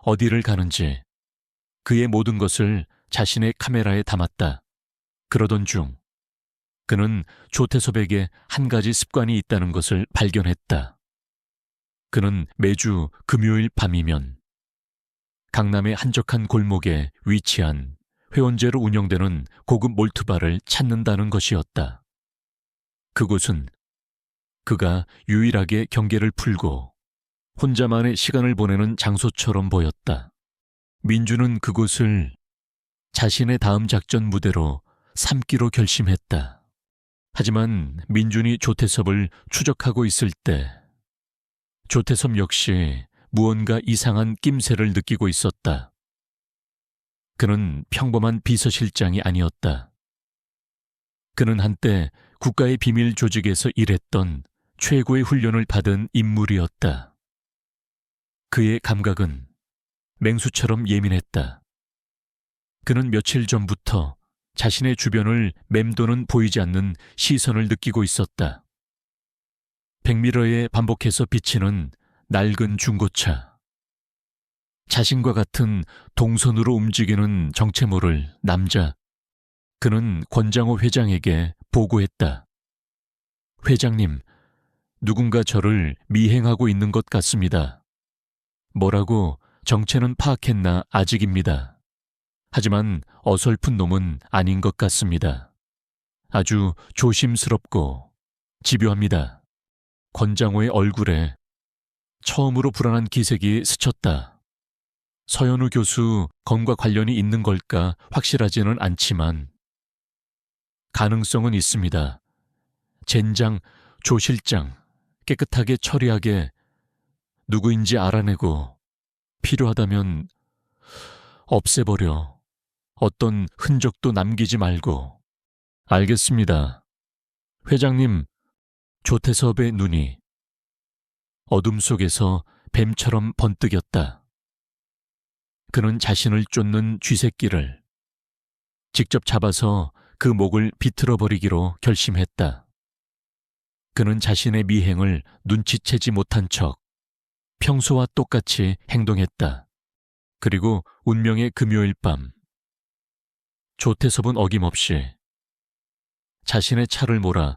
어디를 가는지, 그의 모든 것을 자신의 카메라에 담았다. 그러던 중 그는 조태섭에게 한 가지 습관이 있다는 것을 발견했다. 그는 매주 금요일 밤이면 강남의 한적한 골목에 위치한 회원제로 운영되는 고급 몰트바를 찾는다는 것이었다. 그곳은 그가 유일하게 경계를 풀고 혼자만의 시간을 보내는 장소처럼 보였다. 민주는 그곳을 자신의 다음 작전 무대로 삼기로 결심했다. 하지만 민준이 조태섭을 추적하고 있을 때 조태섭 역시 무언가 이상한 낌새를 느끼고 있었다. 그는 평범한 비서실장이 아니었다. 그는 한때 국가의 비밀 조직에서 일했던 최고의 훈련을 받은 인물이었다. 그의 감각은 맹수처럼 예민했다. 그는 며칠 전부터 자신의 주변을 맴도는 보이지 않는 시선을 느끼고 있었다. 백미러에 반복해서 비치는 낡은 중고차. 자신과 같은 동선으로 움직이는 정체 모를 남자. 그는 권장호 회장에게 보고했다. 회장님, 누군가 저를 미행하고 있는 것 같습니다. 뭐라고 정체는 파악했나 아직입니다. 하지만 어설픈 놈은 아닌 것 같습니다. 아주 조심스럽고 집요합니다. 권장호의 얼굴에 처음으로 불안한 기색이 스쳤다. 서현우 교수 건과 관련이 있는 걸까 확실하지는 않지만 가능성은 있습니다. 젠장, 조 실장, 깨끗하게 처리하게 누구인지 알아내고 필요하다면 없애버려. 어떤 흔적도 남기지 말고. 알겠습니다. 회장님, 조태섭의 눈이 어둠 속에서 뱀처럼 번뜩였다. 그는 자신을 쫓는 쥐새끼를 직접 잡아서 그 목을 비틀어 버리기로 결심했다. 그는 자신의 미행을 눈치채지 못한 척 평소와 똑같이 행동했다. 그리고 운명의 금요일 밤, 조태섭은 어김없이 자신의 차를 몰아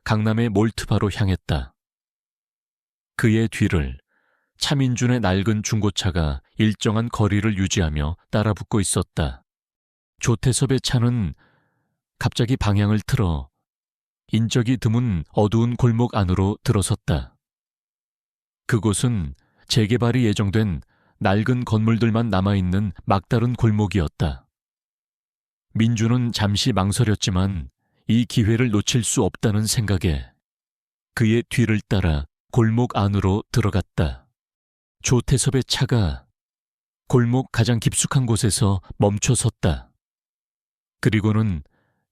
강남의 몰트바로 향했다. 그의 뒤를 차민준의 낡은 중고차가 일정한 거리를 유지하며 따라붙고 있었다. 조태섭의 차는 갑자기 방향을 틀어 인적이 드문 어두운 골목 안으로 들어섰다. 그곳은 재개발이 예정된 낡은 건물들만 남아있는 막다른 골목이었다. 민주는 잠시 망설였지만 이 기회를 놓칠 수 없다는 생각에 그의 뒤를 따라 골목 안으로 들어갔다. 조태섭의 차가 골목 가장 깊숙한 곳에서 멈춰 섰다. 그리고는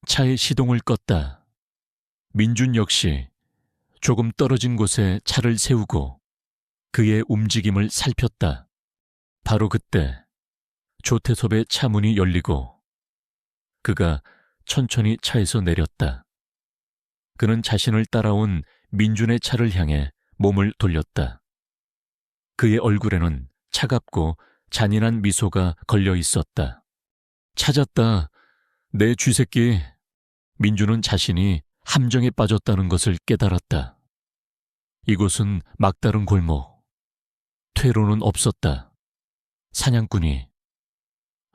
차의 시동을 껐다. 민준 역시 조금 떨어진 곳에 차를 세우고 그의 움직임을 살폈다. 바로 그때 조태섭의 차 문이 열리고 그가 천천히 차에서 내렸다. 그는 자신을 따라온 민준의 차를 향해 몸을 돌렸다. 그의 얼굴에는 차갑고 잔인한 미소가 걸려 있었다. 찾았다. 내 쥐새끼. 민주는 자신이 함정에 빠졌다는 것을 깨달았다. 이곳은 막다른 골목. 퇴로는 없었다. 사냥꾼이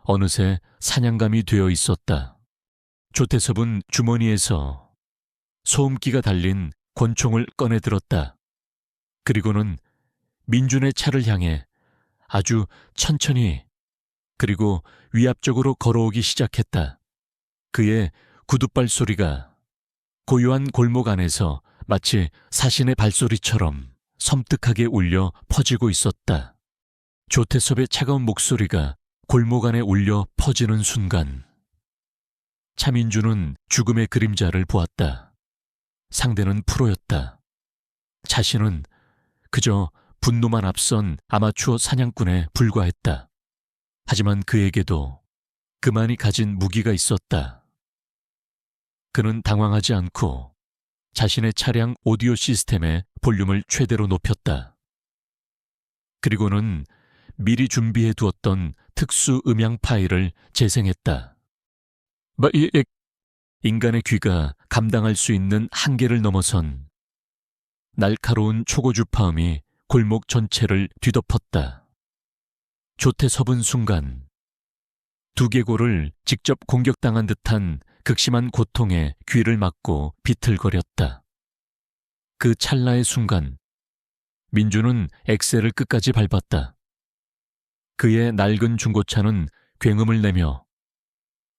어느새 사냥감이 되어 있었다. 조태섭은 주머니에서 소음기가 달린 권총을 꺼내 들었다. 그리고는 민준의 차를 향해 아주 천천히 그리고 위압적으로 걸어오기 시작했다. 그의 구둣발 소리가 고요한 골목 안에서 마치 사신의 발소리처럼 섬뜩하게 울려 퍼지고 있었다. 조태섭의 차가운 목소리가 골목 안에 울려 퍼지는 순간 차민주는 죽음의 그림자를 보았다. 상대는 프로였다. 자신은 그저 분노만 앞선 아마추어 사냥꾼에 불과했다. 하지만 그에게도 그만이 가진 무기가 있었다. 그는 당황하지 않고 자신의 차량 오디오 시스템의 볼륨을 최대로 높였다. 그리고는 미리 준비해 두었던 특수 음향 파일을 재생했다. 인간의 귀가 감당할 수 있는 한계를 넘어선 날카로운 초고주파음이 골목 전체를 뒤덮었다. 조태섭은 순간 두개골을 직접 공격당한 듯한 극심한 고통에 귀를 막고 비틀거렸다. 그 찰나의 순간 민주는 엑셀을 끝까지 밟았다. 그의 낡은 중고차는 굉음을 내며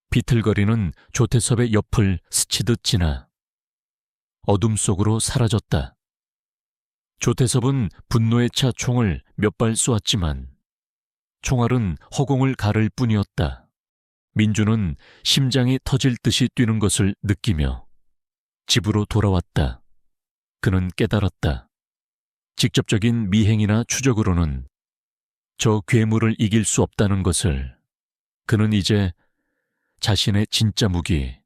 비틀거리는 조태섭의 옆을 스치듯 지나 어둠 속으로 사라졌다. 조태섭은 분노에 차 총을 몇 발 쏘았지만 총알은 허공을 가를 뿐이었다. 민주는 심장이 터질 듯이 뛰는 것을 느끼며 집으로 돌아왔다. 그는 깨달았다. 직접적인 미행이나 추적으로는 저 괴물을 이길 수 없다는 것을. 그는 이제 자신의 진짜 무기,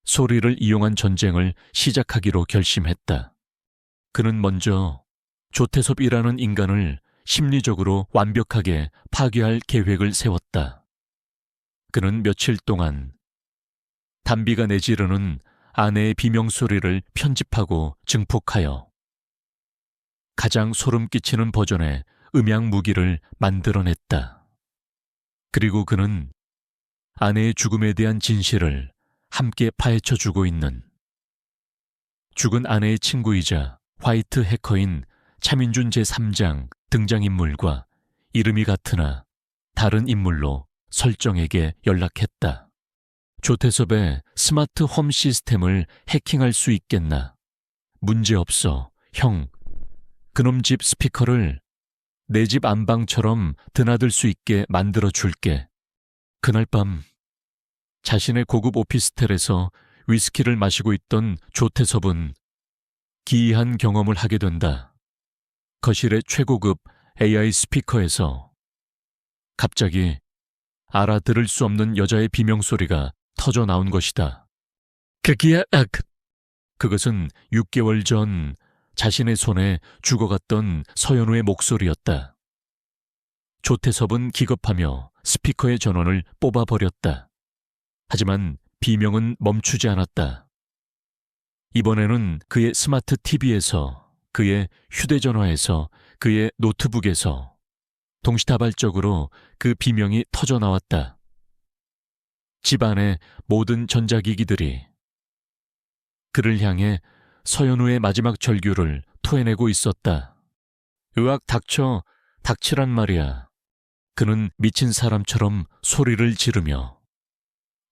소리를 이용한 전쟁을 시작하기로 결심했다. 그는 먼저 조태섭이라는 인간을 심리적으로 완벽하게 파괴할 계획을 세웠다. 그는 며칠 동안 담비가 내지르는 아내의 비명소리를 편집하고 증폭하여 가장 소름 끼치는 버전의 음향 무기를 만들어냈다. 그리고 그는 아내의 죽음에 대한 진실을 함께 파헤쳐주고 있는 죽은 아내의 친구이자 화이트 해커인 차민준 제3장 등장인물과 이름이 같으나 다른 인물로 설정에게 연락했다. 조태섭의 스마트 홈 시스템을 해킹할 수 있겠나? 문제없어, 형. 그놈 집 스피커를 내 집 안방처럼 드나들 수 있게 만들어 줄게. 그날 밤 자신의 고급 오피스텔에서 위스키를 마시고 있던 조태섭은 기이한 경험을 하게 된다. 거실의 최고급 AI 스피커에서 갑자기 알아들을 수 없는 여자의 비명소리가 터져 나온 것이다. 그것은 6개월 전 자신의 손에 죽어갔던 서연우의 목소리였다. 조태섭은 기겁하며 스피커의 전원을 뽑아버렸다. 하지만 비명은 멈추지 않았다. 이번에는 그의 스마트 TV에서, 그의 휴대전화에서, 그의 노트북에서 동시다발적으로 그 비명이 터져 나왔다. 집안의 모든 전자기기들이 그를 향해 서연우의 마지막 절규를 토해내고 있었다. 으악, 닥쳐, 닥치란 말이야. 그는 미친 사람처럼 소리를 지르며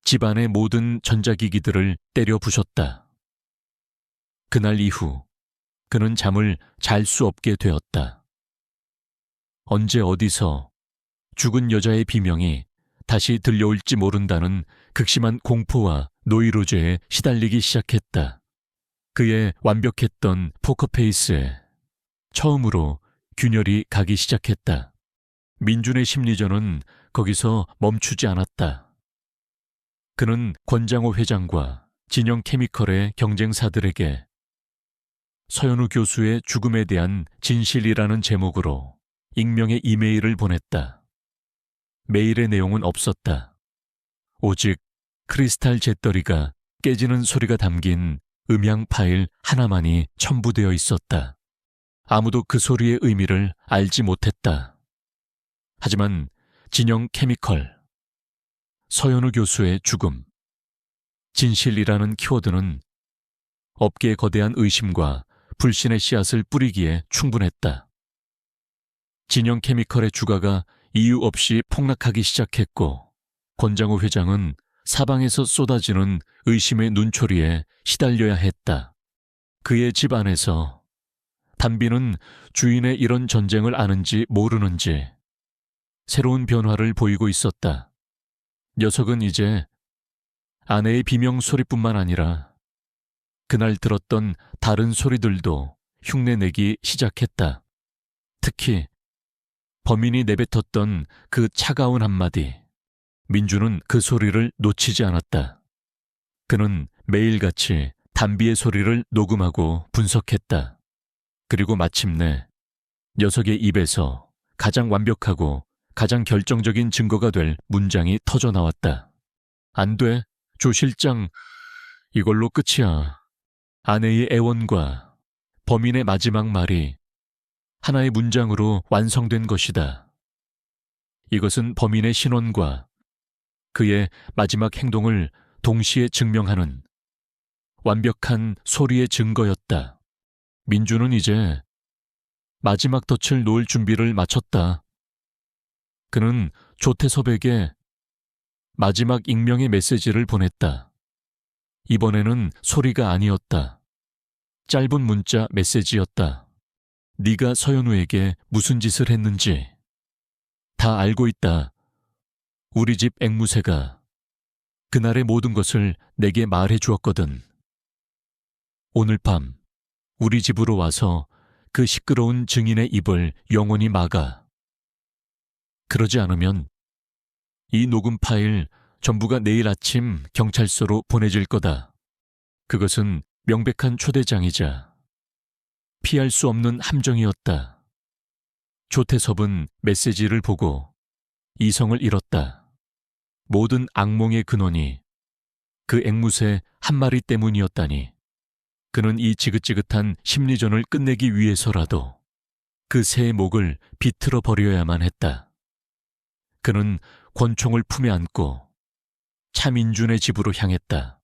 집안의 모든 전자기기들을 때려 부쉈다. 그날 이후 그는 잠을 잘 수 없게 되었다. 언제 어디서 죽은 여자의 비명이 다시 들려올지 모른다는 극심한 공포와 노이로제에 시달리기 시작했다. 그의 완벽했던 포커페이스에 처음으로 균열이 가기 시작했다. 민준의 심리전은 거기서 멈추지 않았다. 그는 권장호 회장과 진영 케미컬의 경쟁사들에게 서연우 교수의 죽음에 대한 진실이라는 제목으로 익명의 이메일을 보냈다. 메일의 내용은 없었다. 오직 크리스탈 잿더리가 깨지는 소리가 담긴 음향 파일 하나만이 첨부되어 있었다. 아무도 그 소리의 의미를 알지 못했다. 하지만 진영 케미컬, 서현우 교수의 죽음, 진실이라는 키워드는 업계의 거대한 의심과 불신의 씨앗을 뿌리기에 충분했다. 진영 케미컬의 주가가 이유 없이 폭락하기 시작했고 권장우 회장은 사방에서 쏟아지는 의심의 눈초리에 시달려야 했다. 그의 집 안에서 담비는 주인의 이런 전쟁을 아는지 모르는지 새로운 변화를 보이고 있었다. 녀석은 이제 아내의 비명 소리뿐만 아니라 그날 들었던 다른 소리들도 흉내내기 시작했다. 특히 범인이 내뱉었던 그 차가운 한마디. 민주는 그 소리를 놓치지 않았다. 그는 매일같이 담비의 소리를 녹음하고 분석했다. 그리고 마침내 녀석의 입에서 가장 완벽하고 가장 결정적인 증거가 될 문장이 터져 나왔다. 안 돼, 조 실장. 이걸로 끝이야. 아내의 애원과 범인의 마지막 말이 하나의 문장으로 완성된 것이다. 이것은 범인의 신원과 그의 마지막 행동을 동시에 증명하는 완벽한 소리의 증거였다. 민주는 이제 마지막 덫을 놓을 준비를 마쳤다. 그는 조태섭에게 마지막 익명의 메시지를 보냈다. 이번에는 소리가 아니었다. 짧은 문자 메시지였다. 네가 서현우에게 무슨 짓을 했는지 다 알고 있다. 우리 집 앵무새가 그날의 모든 것을 내게 말해 주었거든. 오늘 밤 우리 집으로 와서 그 시끄러운 증인의 입을 영원히 막아. 그러지 않으면 이 녹음 파일 전부가 내일 아침 경찰서로 보내질 거다. 그것은 명백한 초대장이자 피할 수 없는 함정이었다. 조태섭은 메시지를 보고 이성을 잃었다. 모든 악몽의 근원이 그 앵무새 한 마리 때문이었다니. 그는 이 지긋지긋한 심리전을 끝내기 위해서라도 그 새의 목을 비틀어 버려야만 했다. 그는 권총을 품에 안고 차민준의 집으로 향했다.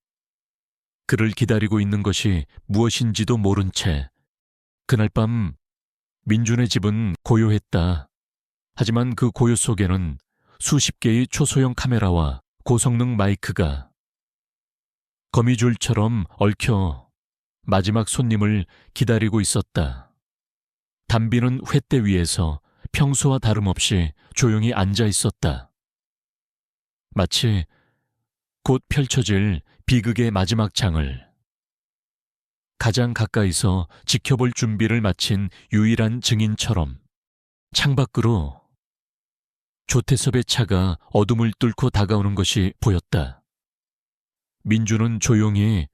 그를 기다리고 있는 것이 무엇인지도 모른 채 그날 밤 민준의 집은 고요했다. 하지만 그 고요 속에는 수십 개의 초소형 카메라와 고성능 마이크가 거미줄처럼 얽혀 마지막 손님을 기다리고 있었다. 담비는 횃대 위에서 평소와 다름없이 조용히 앉아 있었다. 마치 곧 펼쳐질 비극의 마지막 장을 가장 가까이서 지켜볼 준비를 마친 유일한 증인처럼 창밖으로 조태섭의 차가 어둠을 뚫고 다가오는 것이 보였다. 민주는 조용히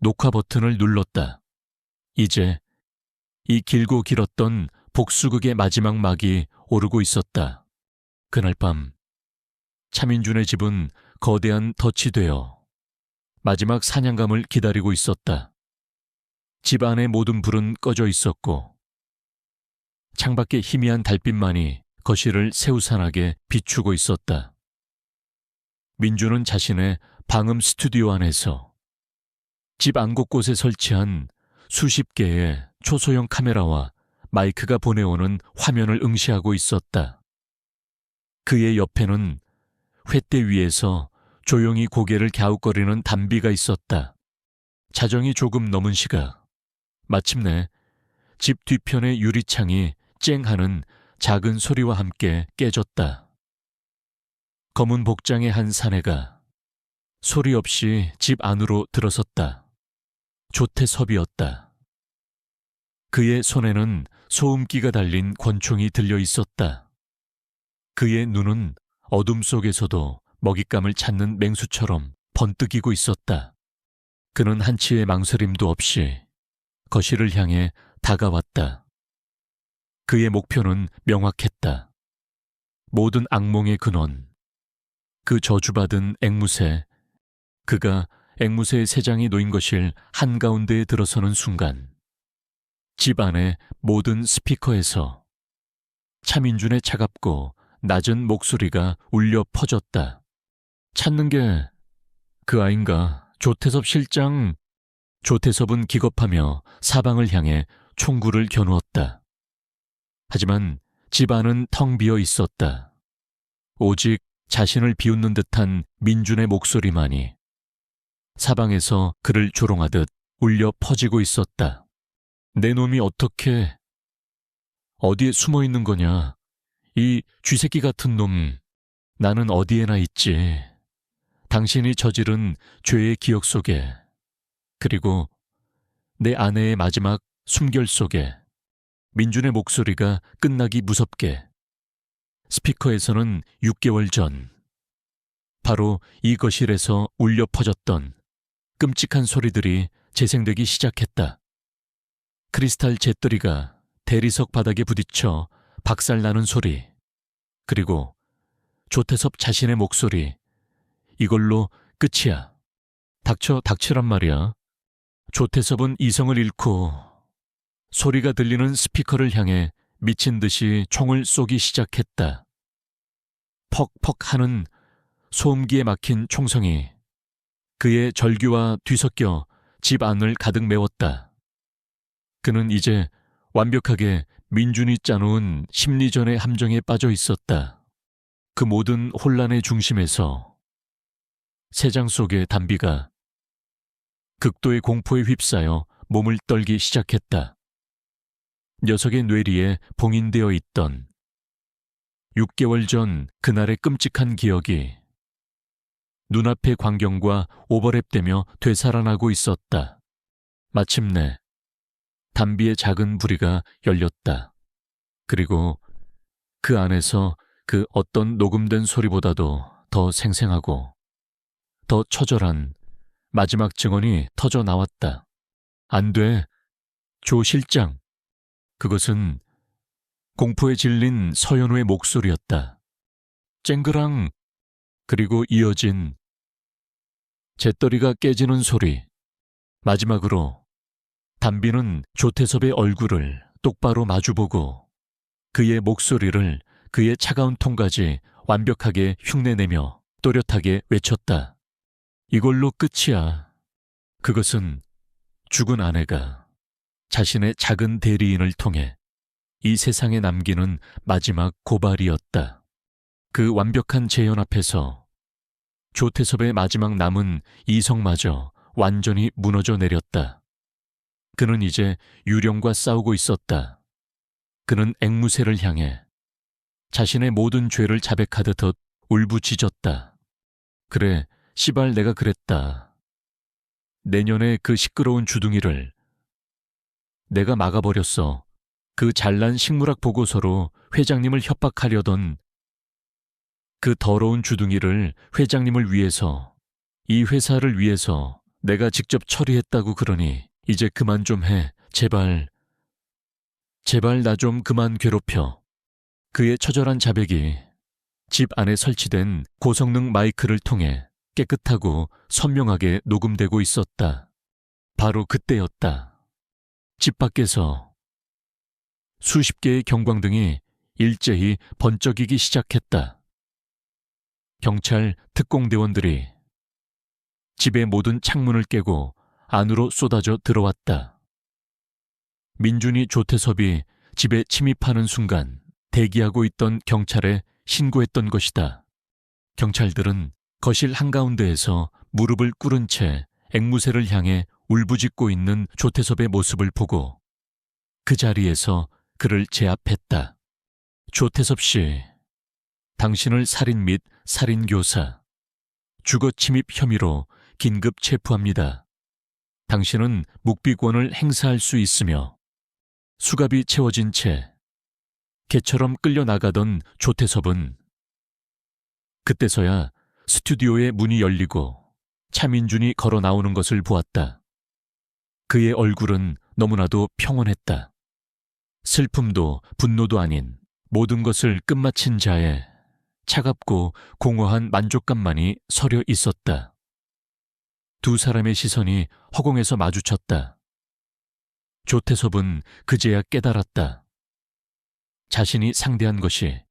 녹화 버튼을 눌렀다. 이제 이 길고 길었던 복수극의 마지막 막이 오르고 있었다. 그날 밤 차민준의 집은 거대한 덫이 되어 마지막 사냥감을 기다리고 있었다. 집 안의 모든 불은 꺼져 있었고 창밖의 희미한 달빛만이 거실을 새우산하게 비추고 있었다. 민주는 자신의 방음 스튜디오 안에서 집 안 곳곳에 설치한 수십 개의 초소형 카메라와 마이크가 보내오는 화면을 응시하고 있었다. 그의 옆에는 횃대 위에서 조용히 고개를 갸웃거리는 담비가 있었다. 자정이 조금 넘은 시각, 마침내 집 뒤편의 유리창이 쨍하는 작은 소리와 함께 깨졌다. 검은 복장의 한 사내가 소리 없이 집 안으로 들어섰다. 조태섭이었다. 그의 손에는 소음기가 달린 권총이 들려 있었다. 그의 눈은 어둠 속에서도 먹잇감을 찾는 맹수처럼 번뜩이고 있었다. 그는 한치의 망설임도 없이 거실을 향해 다가왔다. 그의 목표는 명확했다. 모든 악몽의 근원, 그 저주받은 앵무새, 그가 앵무새의 세 장이 놓인 것을 한가운데에 들어서는 순간 집 안의 모든 스피커에서 차민준의 차갑고 낮은 목소리가 울려 퍼졌다. 찾는 게 그 아인가, 조태섭 실장. 조태섭은 기겁하며 사방을 향해 총구를 겨누었다. 하지만 집 안은 텅 비어 있었다. 오직 자신을 비웃는 듯한 민준의 목소리만이 사방에서 그를 조롱하듯 울려 퍼지고 있었다. 내 놈이 어떻게, 어디에 숨어 있는 거냐? 이 쥐새끼 같은 놈, 나는 어디에나 있지. 당신이 저지른 죄의 기억 속에, 그리고 내 아내의 마지막 숨결 속에. 민준의 목소리가 끝나기 무섭게 스피커에서는 6개월 전 바로 이 거실에서 울려 퍼졌던 끔찍한 소리들이 재생되기 시작했다. 크리스탈 잿더리가 대리석 바닥에 부딪혀 박살나는 소리, 그리고 조태섭 자신의 목소리. 이걸로 끝이야. 닥치란 말이야. 조태섭은 이성을 잃고 소리가 들리는 스피커를 향해 미친 듯이 총을 쏘기 시작했다. 퍽퍽 하는 소음기에 막힌 총성이 그의 절규와 뒤섞여 집 안을 가득 메웠다. 그는 이제 완벽하게 민준이 짜놓은 심리전의 함정에 빠져 있었다. 그 모든 혼란의 중심에서 새장 속의 담비가 극도의 공포에 휩싸여 몸을 떨기 시작했다. 녀석의 뇌리에 봉인되어 있던 6개월 전 그날의 끔찍한 기억이 눈앞의 광경과 오버랩되며 되살아나고 있었다. 마침내 담비의 작은 부리가 열렸다. 그리고 그 안에서 그 어떤 녹음된 소리보다도 더 생생하고 더 처절한 마지막 증언이 터져 나왔다. 안 돼, 조 실장. 그것은 공포에 질린 서연우의 목소리였다. 쨍그랑. 그리고 이어진 잿더리가 깨지는 소리. 마지막으로 담비는 조태섭의 얼굴을 똑바로 마주보고 그의 목소리를 그의 차가운 톤까지 완벽하게 흉내내며 또렷하게 외쳤다. 이걸로 끝이야. 그것은 죽은 아내가 자신의 작은 대리인을 통해 이 세상에 남기는 마지막 고발이었다. 그 완벽한 재현 앞에서 조태섭의 마지막 남은 이성마저 완전히 무너져 내렸다. 그는 이제 유령과 싸우고 있었다. 그는 앵무새를 향해 자신의 모든 죄를 자백하듯 울부짖었다. 그래, 시발 내가 그랬다. 내년에 그 시끄러운 주둥이를 내가 막아버렸어. 그 잘난 식물학 보고서로 회장님을 협박하려던 그 더러운 주둥이를 회장님을 위해서, 이 회사를 위해서 내가 직접 처리했다고. 그러니 이제 그만 좀 해. 제발 나 좀 그만 괴롭혀. 그의 처절한 자백이 집 안에 설치된 고성능 마이크를 통해 깨끗하고 선명하게 녹음되고 있었다. 바로 그때였다. 집 밖에서 수십 개의 경광등이 일제히 번쩍이기 시작했다. 경찰 특공대원들이 집의 모든 창문을 깨고 안으로 쏟아져 들어왔다. 민준이 조태섭이 집에 침입하는 순간 대기하고 있던 경찰에 신고했던 것이다. 경찰들은 거실 한가운데에서 무릎을 꿇은 채 앵무새를 향해 울부짖고 있는 조태섭의 모습을 보고 그 자리에서 그를 제압했다. 조태섭 씨, 당신을 살인 및 살인교사, 주거침입 혐의로 긴급 체포합니다. 당신은 묵비권을 행사할 수 있으며 수갑이 채워진 채 개처럼 끌려나가던 조태섭은 그때서야 스튜디오의 문이 열리고 차민준이 걸어 나오는 것을 보았다. 그의 얼굴은 너무나도 평온했다. 슬픔도 분노도 아닌 모든 것을 끝마친 자의 차갑고 공허한 만족감만이 서려 있었다. 두 사람의 시선이 허공에서 마주쳤다. 조태섭은 그제야 깨달았다. 자신이 상대한 것이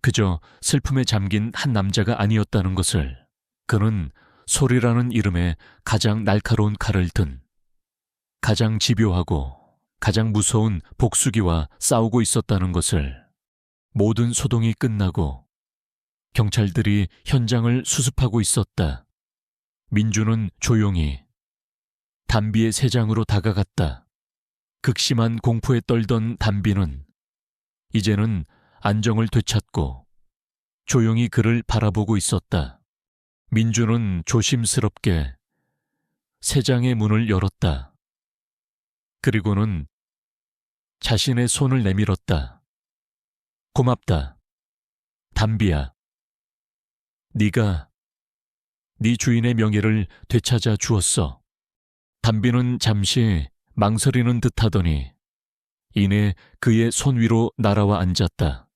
그저 슬픔에 잠긴 한 남자가 아니었다는 것을. 그는 소리라는 이름의 가장 날카로운 칼을 든 가장 집요하고 가장 무서운 복수기와 싸우고 있었다는 것을. 모든 소동이 끝나고 경찰들이 현장을 수습하고 있었다. 민주는 조용히 담비의 세장으로 다가갔다. 극심한 공포에 떨던 담비는 이제는 안정을 되찾고 조용히 그를 바라보고 있었다. 민주는 조심스럽게 세장의 문을 열었다. 그리고는 자신의 손을 내밀었다. 고맙다. 담비야. 네가 네 주인의 명예를 되찾아 주었어. 담비는 잠시 망설이는 듯하더니 이내 그의 손 위로 날아와 앉았다.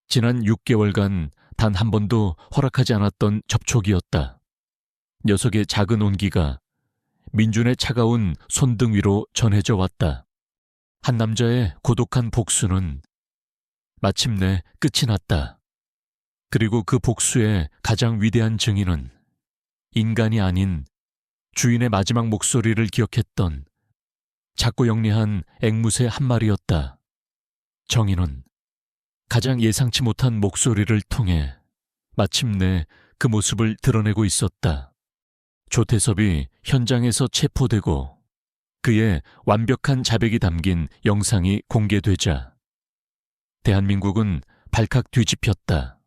지난 6개월간 단 한 번도 허락하지 않았던 접촉이었다. 녀석의 작은 온기가 민준의 차가운 손등 위로 전해져 왔다. 한 남자의 고독한 복수는 마침내 끝이 났다. 그리고 그 복수의 가장 위대한 증인은 인간이 아닌 주인의 마지막 목소리를 기억했던 작고 영리한 앵무새 한 마리였다. 정의는 가장 예상치 못한 목소리를 통해 마침내 그 모습을 드러내고 있었다. 조태섭이 현장에서 체포되고 그의 완벽한 자백이 담긴 영상이 공개되자 대한민국은 발칵 뒤집혔다.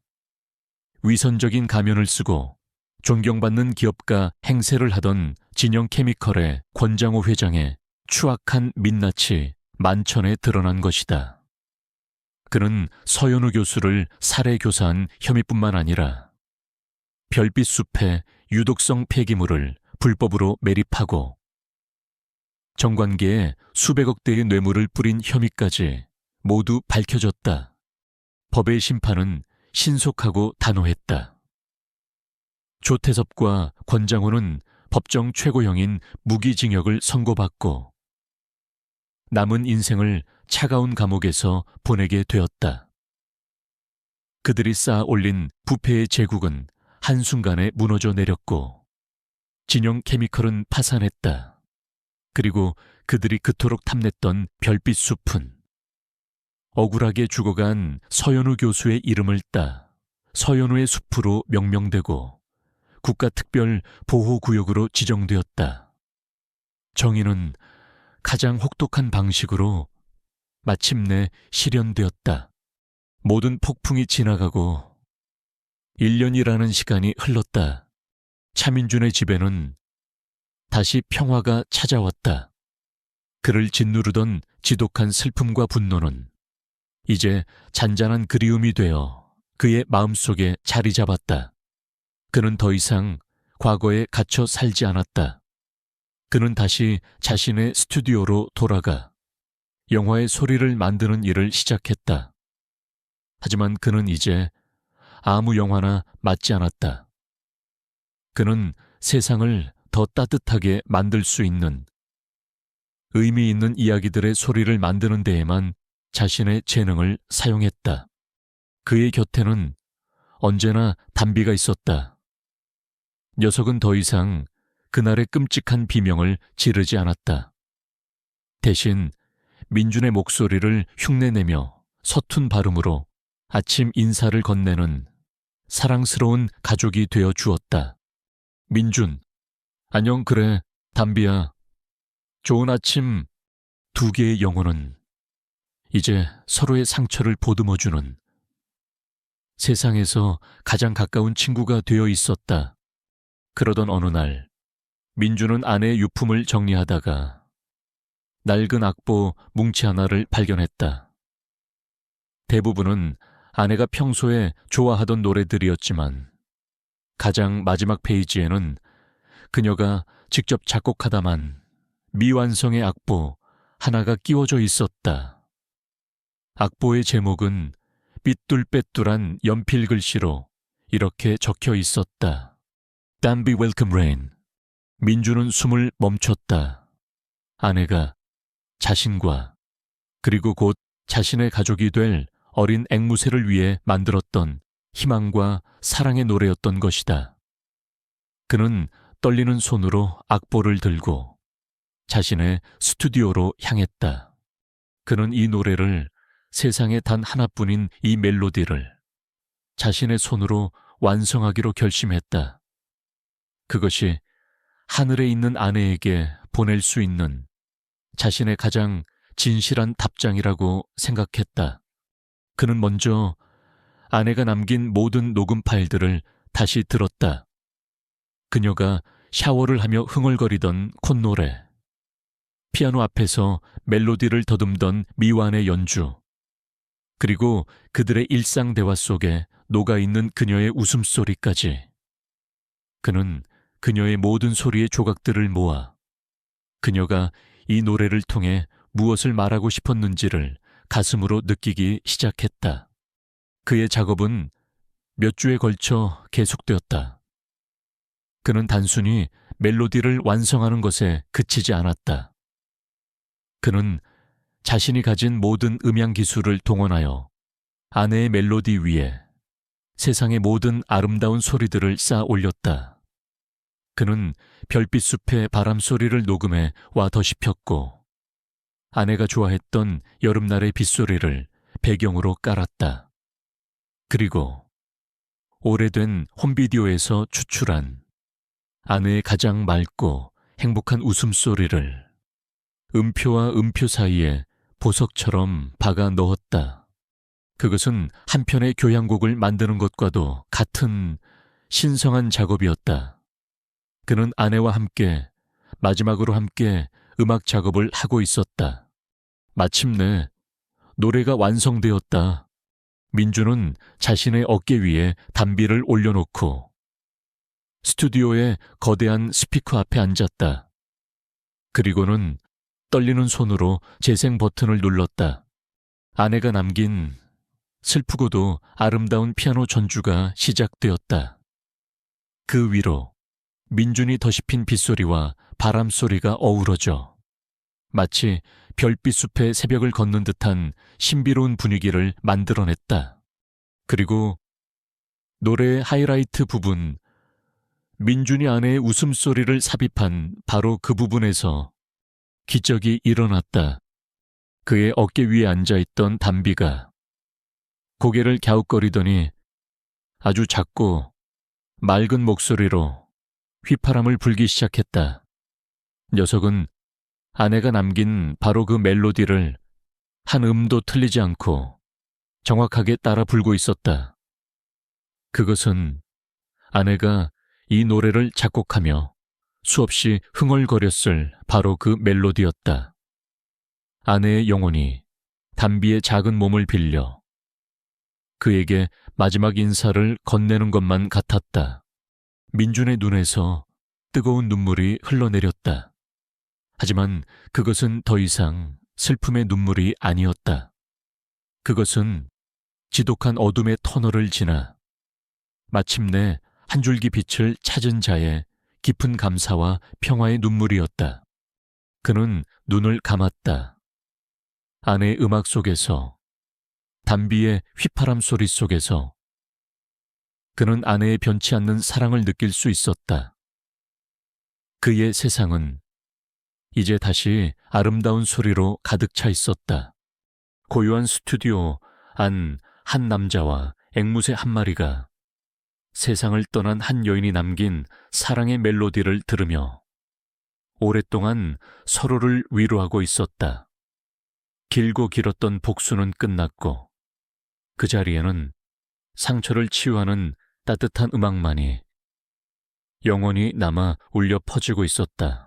위선적인 가면을 쓰고 존경받는 기업가 행세를 하던 진영케미컬의 권장호 회장의 추악한 민낯이 만천에 드러난 것이다. 그는 서현우 교수를 살해 교사한 혐의뿐만 아니라 별빛 숲에 유독성 폐기물을 불법으로 매립하고 정관계에 수백억 대의 뇌물을 뿌린 혐의까지 모두 밝혀졌다. 법의 심판은 신속하고 단호했다. 조태섭과 권장호는 법정 최고형인 무기징역을 선고받고 남은 인생을 차가운 감옥에서 보내게 되었다. 그들이 쌓아 올린 부패의 제국은 한순간에 무너져 내렸고 진영 케미컬은 파산했다. 그리고 그들이 그토록 탐냈던 별빛 숲은 억울하게 죽어간 서현우 교수의 이름을 따 서현우의 숲으로 명명되고 국가특별 보호구역으로 지정되었다. 정의는 가장 혹독한 방식으로 마침내 실현되었다. 모든 폭풍이 지나가고 1년이라는 시간이 흘렀다. 차민준의 집에는 다시 평화가 찾아왔다. 그를 짓누르던 지독한 슬픔과 분노는 이제 잔잔한 그리움이 되어 그의 마음속에 자리 잡았다. 그는 더 이상 과거에 갇혀 살지 않았다. 그는 다시 자신의 스튜디오로 돌아가 영화의 소리를 만드는 일을 시작했다. 하지만 그는 이제 아무 영화나 맞지 않았다. 그는 세상을 더 따뜻하게 만들 수 있는 의미 있는 이야기들의 소리를 만드는 데에만 자신의 재능을 사용했다. 그의 곁에는 언제나 담비가 있었다. 녀석은 더 이상 그날의 끔찍한 비명을 지르지 않았다. 대신 민준의 목소리를 흉내내며 서툰 발음으로 아침 인사를 건네는 사랑스러운 가족이 되어 주었다. 민준, 안녕. 그래, 담비야. 좋은 아침. 두 개의 영혼은 이제 서로의 상처를 보듬어주는 세상에서 가장 가까운 친구가 되어 있었다. 그러던 어느 날 민주는 아내의 유품을 정리하다가 낡은 악보 뭉치 하나를 발견했다. 대부분은 아내가 평소에 좋아하던 노래들이었지만 가장 마지막 페이지에는 그녀가 직접 작곡하다만 미완성의 악보 하나가 끼워져 있었다. 악보의 제목은 삐뚤빼뚤한 연필 글씨로 이렇게 적혀 있었다. Danby Welcome Rain. 민주는 숨을 멈췄다. 아내가 자신과 그리고 곧 자신의 가족이 될 어린 앵무새를 위해 만들었던 희망과 사랑의 노래였던 것이다. 그는 떨리는 손으로 악보를 들고 자신의 스튜디오로 향했다. 그는 이 노래를, 세상에 단 하나뿐인 이 멜로디를 자신의 손으로 완성하기로 결심했다. 그것이 하늘에 있는 아내에게 보낼 수 있는 자신의 가장 진실한 답장이라고 생각했다. 그는 먼저 아내가 남긴 모든 녹음 파일들을 다시 들었다. 그녀가 샤워를 하며 흥얼거리던 콧노래, 피아노 앞에서 멜로디를 더듬던 미완의 연주, 그리고 그들의 일상 대화 속에 녹아있는 그녀의 웃음소리까지. 그는 그녀의 모든 소리의 조각들을 모아 그녀가 이 노래를 통해 무엇을 말하고 싶었는지를 가슴으로 느끼기 시작했다. 그의 작업은 몇 주에 걸쳐 계속되었다. 그는 단순히 멜로디를 완성하는 것에 그치지 않았다. 그는 자신이 가진 모든 음향 기술을 동원하여 아내의 멜로디 위에 세상의 모든 아름다운 소리들을 쌓아 올렸다. 그는 별빛숲의 바람소리를 녹음해 와 더시폈고 아내가 좋아했던 여름날의 빗소리를 배경으로 깔았다. 그리고 오래된 홈비디오에서 추출한 아내의 가장 맑고 행복한 웃음소리를 음표와 음표 사이에 보석처럼 박아 넣었다. 그것은 한 편의 교향곡을 만드는 것과도 같은 신성한 작업이었다. 그는 아내와 함께, 마지막으로 함께 음악 작업을 하고 있었다. 마침내 노래가 완성되었다. 민주는 자신의 어깨 위에 담비를 올려놓고 스튜디오의 거대한 스피커 앞에 앉았다. 그리고는 떨리는 손으로 재생 버튼을 눌렀다. 아내가 남긴 슬프고도 아름다운 피아노 전주가 시작되었다. 그 위로 민준이 더시핀 빗소리와 바람소리가 어우러져 마치 별빛숲의 새벽을 걷는 듯한 신비로운 분위기를 만들어냈다. 그리고 노래의 하이라이트 부분, 민준이 아내의 웃음소리를 삽입한 바로 그 부분에서 기적이 일어났다. 그의 어깨 위에 앉아있던 담비가 고개를 갸웃거리더니 아주 작고 맑은 목소리로 휘파람을 불기 시작했다. 녀석은 아내가 남긴 바로 그 멜로디를 한 음도 틀리지 않고 정확하게 따라 불고 있었다. 그것은 아내가 이 노래를 작곡하며 수없이 흥얼거렸을 바로 그 멜로디였다. 아내의 영혼이 담비의 작은 몸을 빌려 그에게 마지막 인사를 건네는 것만 같았다. 민준의 눈에서 뜨거운 눈물이 흘러내렸다. 하지만 그것은 더 이상 슬픔의 눈물이 아니었다. 그것은 지독한 어둠의 터널을 지나 마침내 한 줄기 빛을 찾은 자의 깊은 감사와 평화의 눈물이었다. 그는 눈을 감았다. 아내의 음악 속에서, 담비의 휘파람 소리 속에서 그는 아내의 변치 않는 사랑을 느낄 수 있었다. 그의 세상은 이제 다시 아름다운 소리로 가득 차 있었다. 고요한 스튜디오 안 한 남자와 앵무새 한 마리가 세상을 떠난 한 여인이 남긴 사랑의 멜로디를 들으며 오랫동안 서로를 위로하고 있었다. 길고 길었던 복수는 끝났고 그 자리에는 상처를 치유하는 따뜻한 음악만이 영원히 남아 울려 퍼지고 있었다.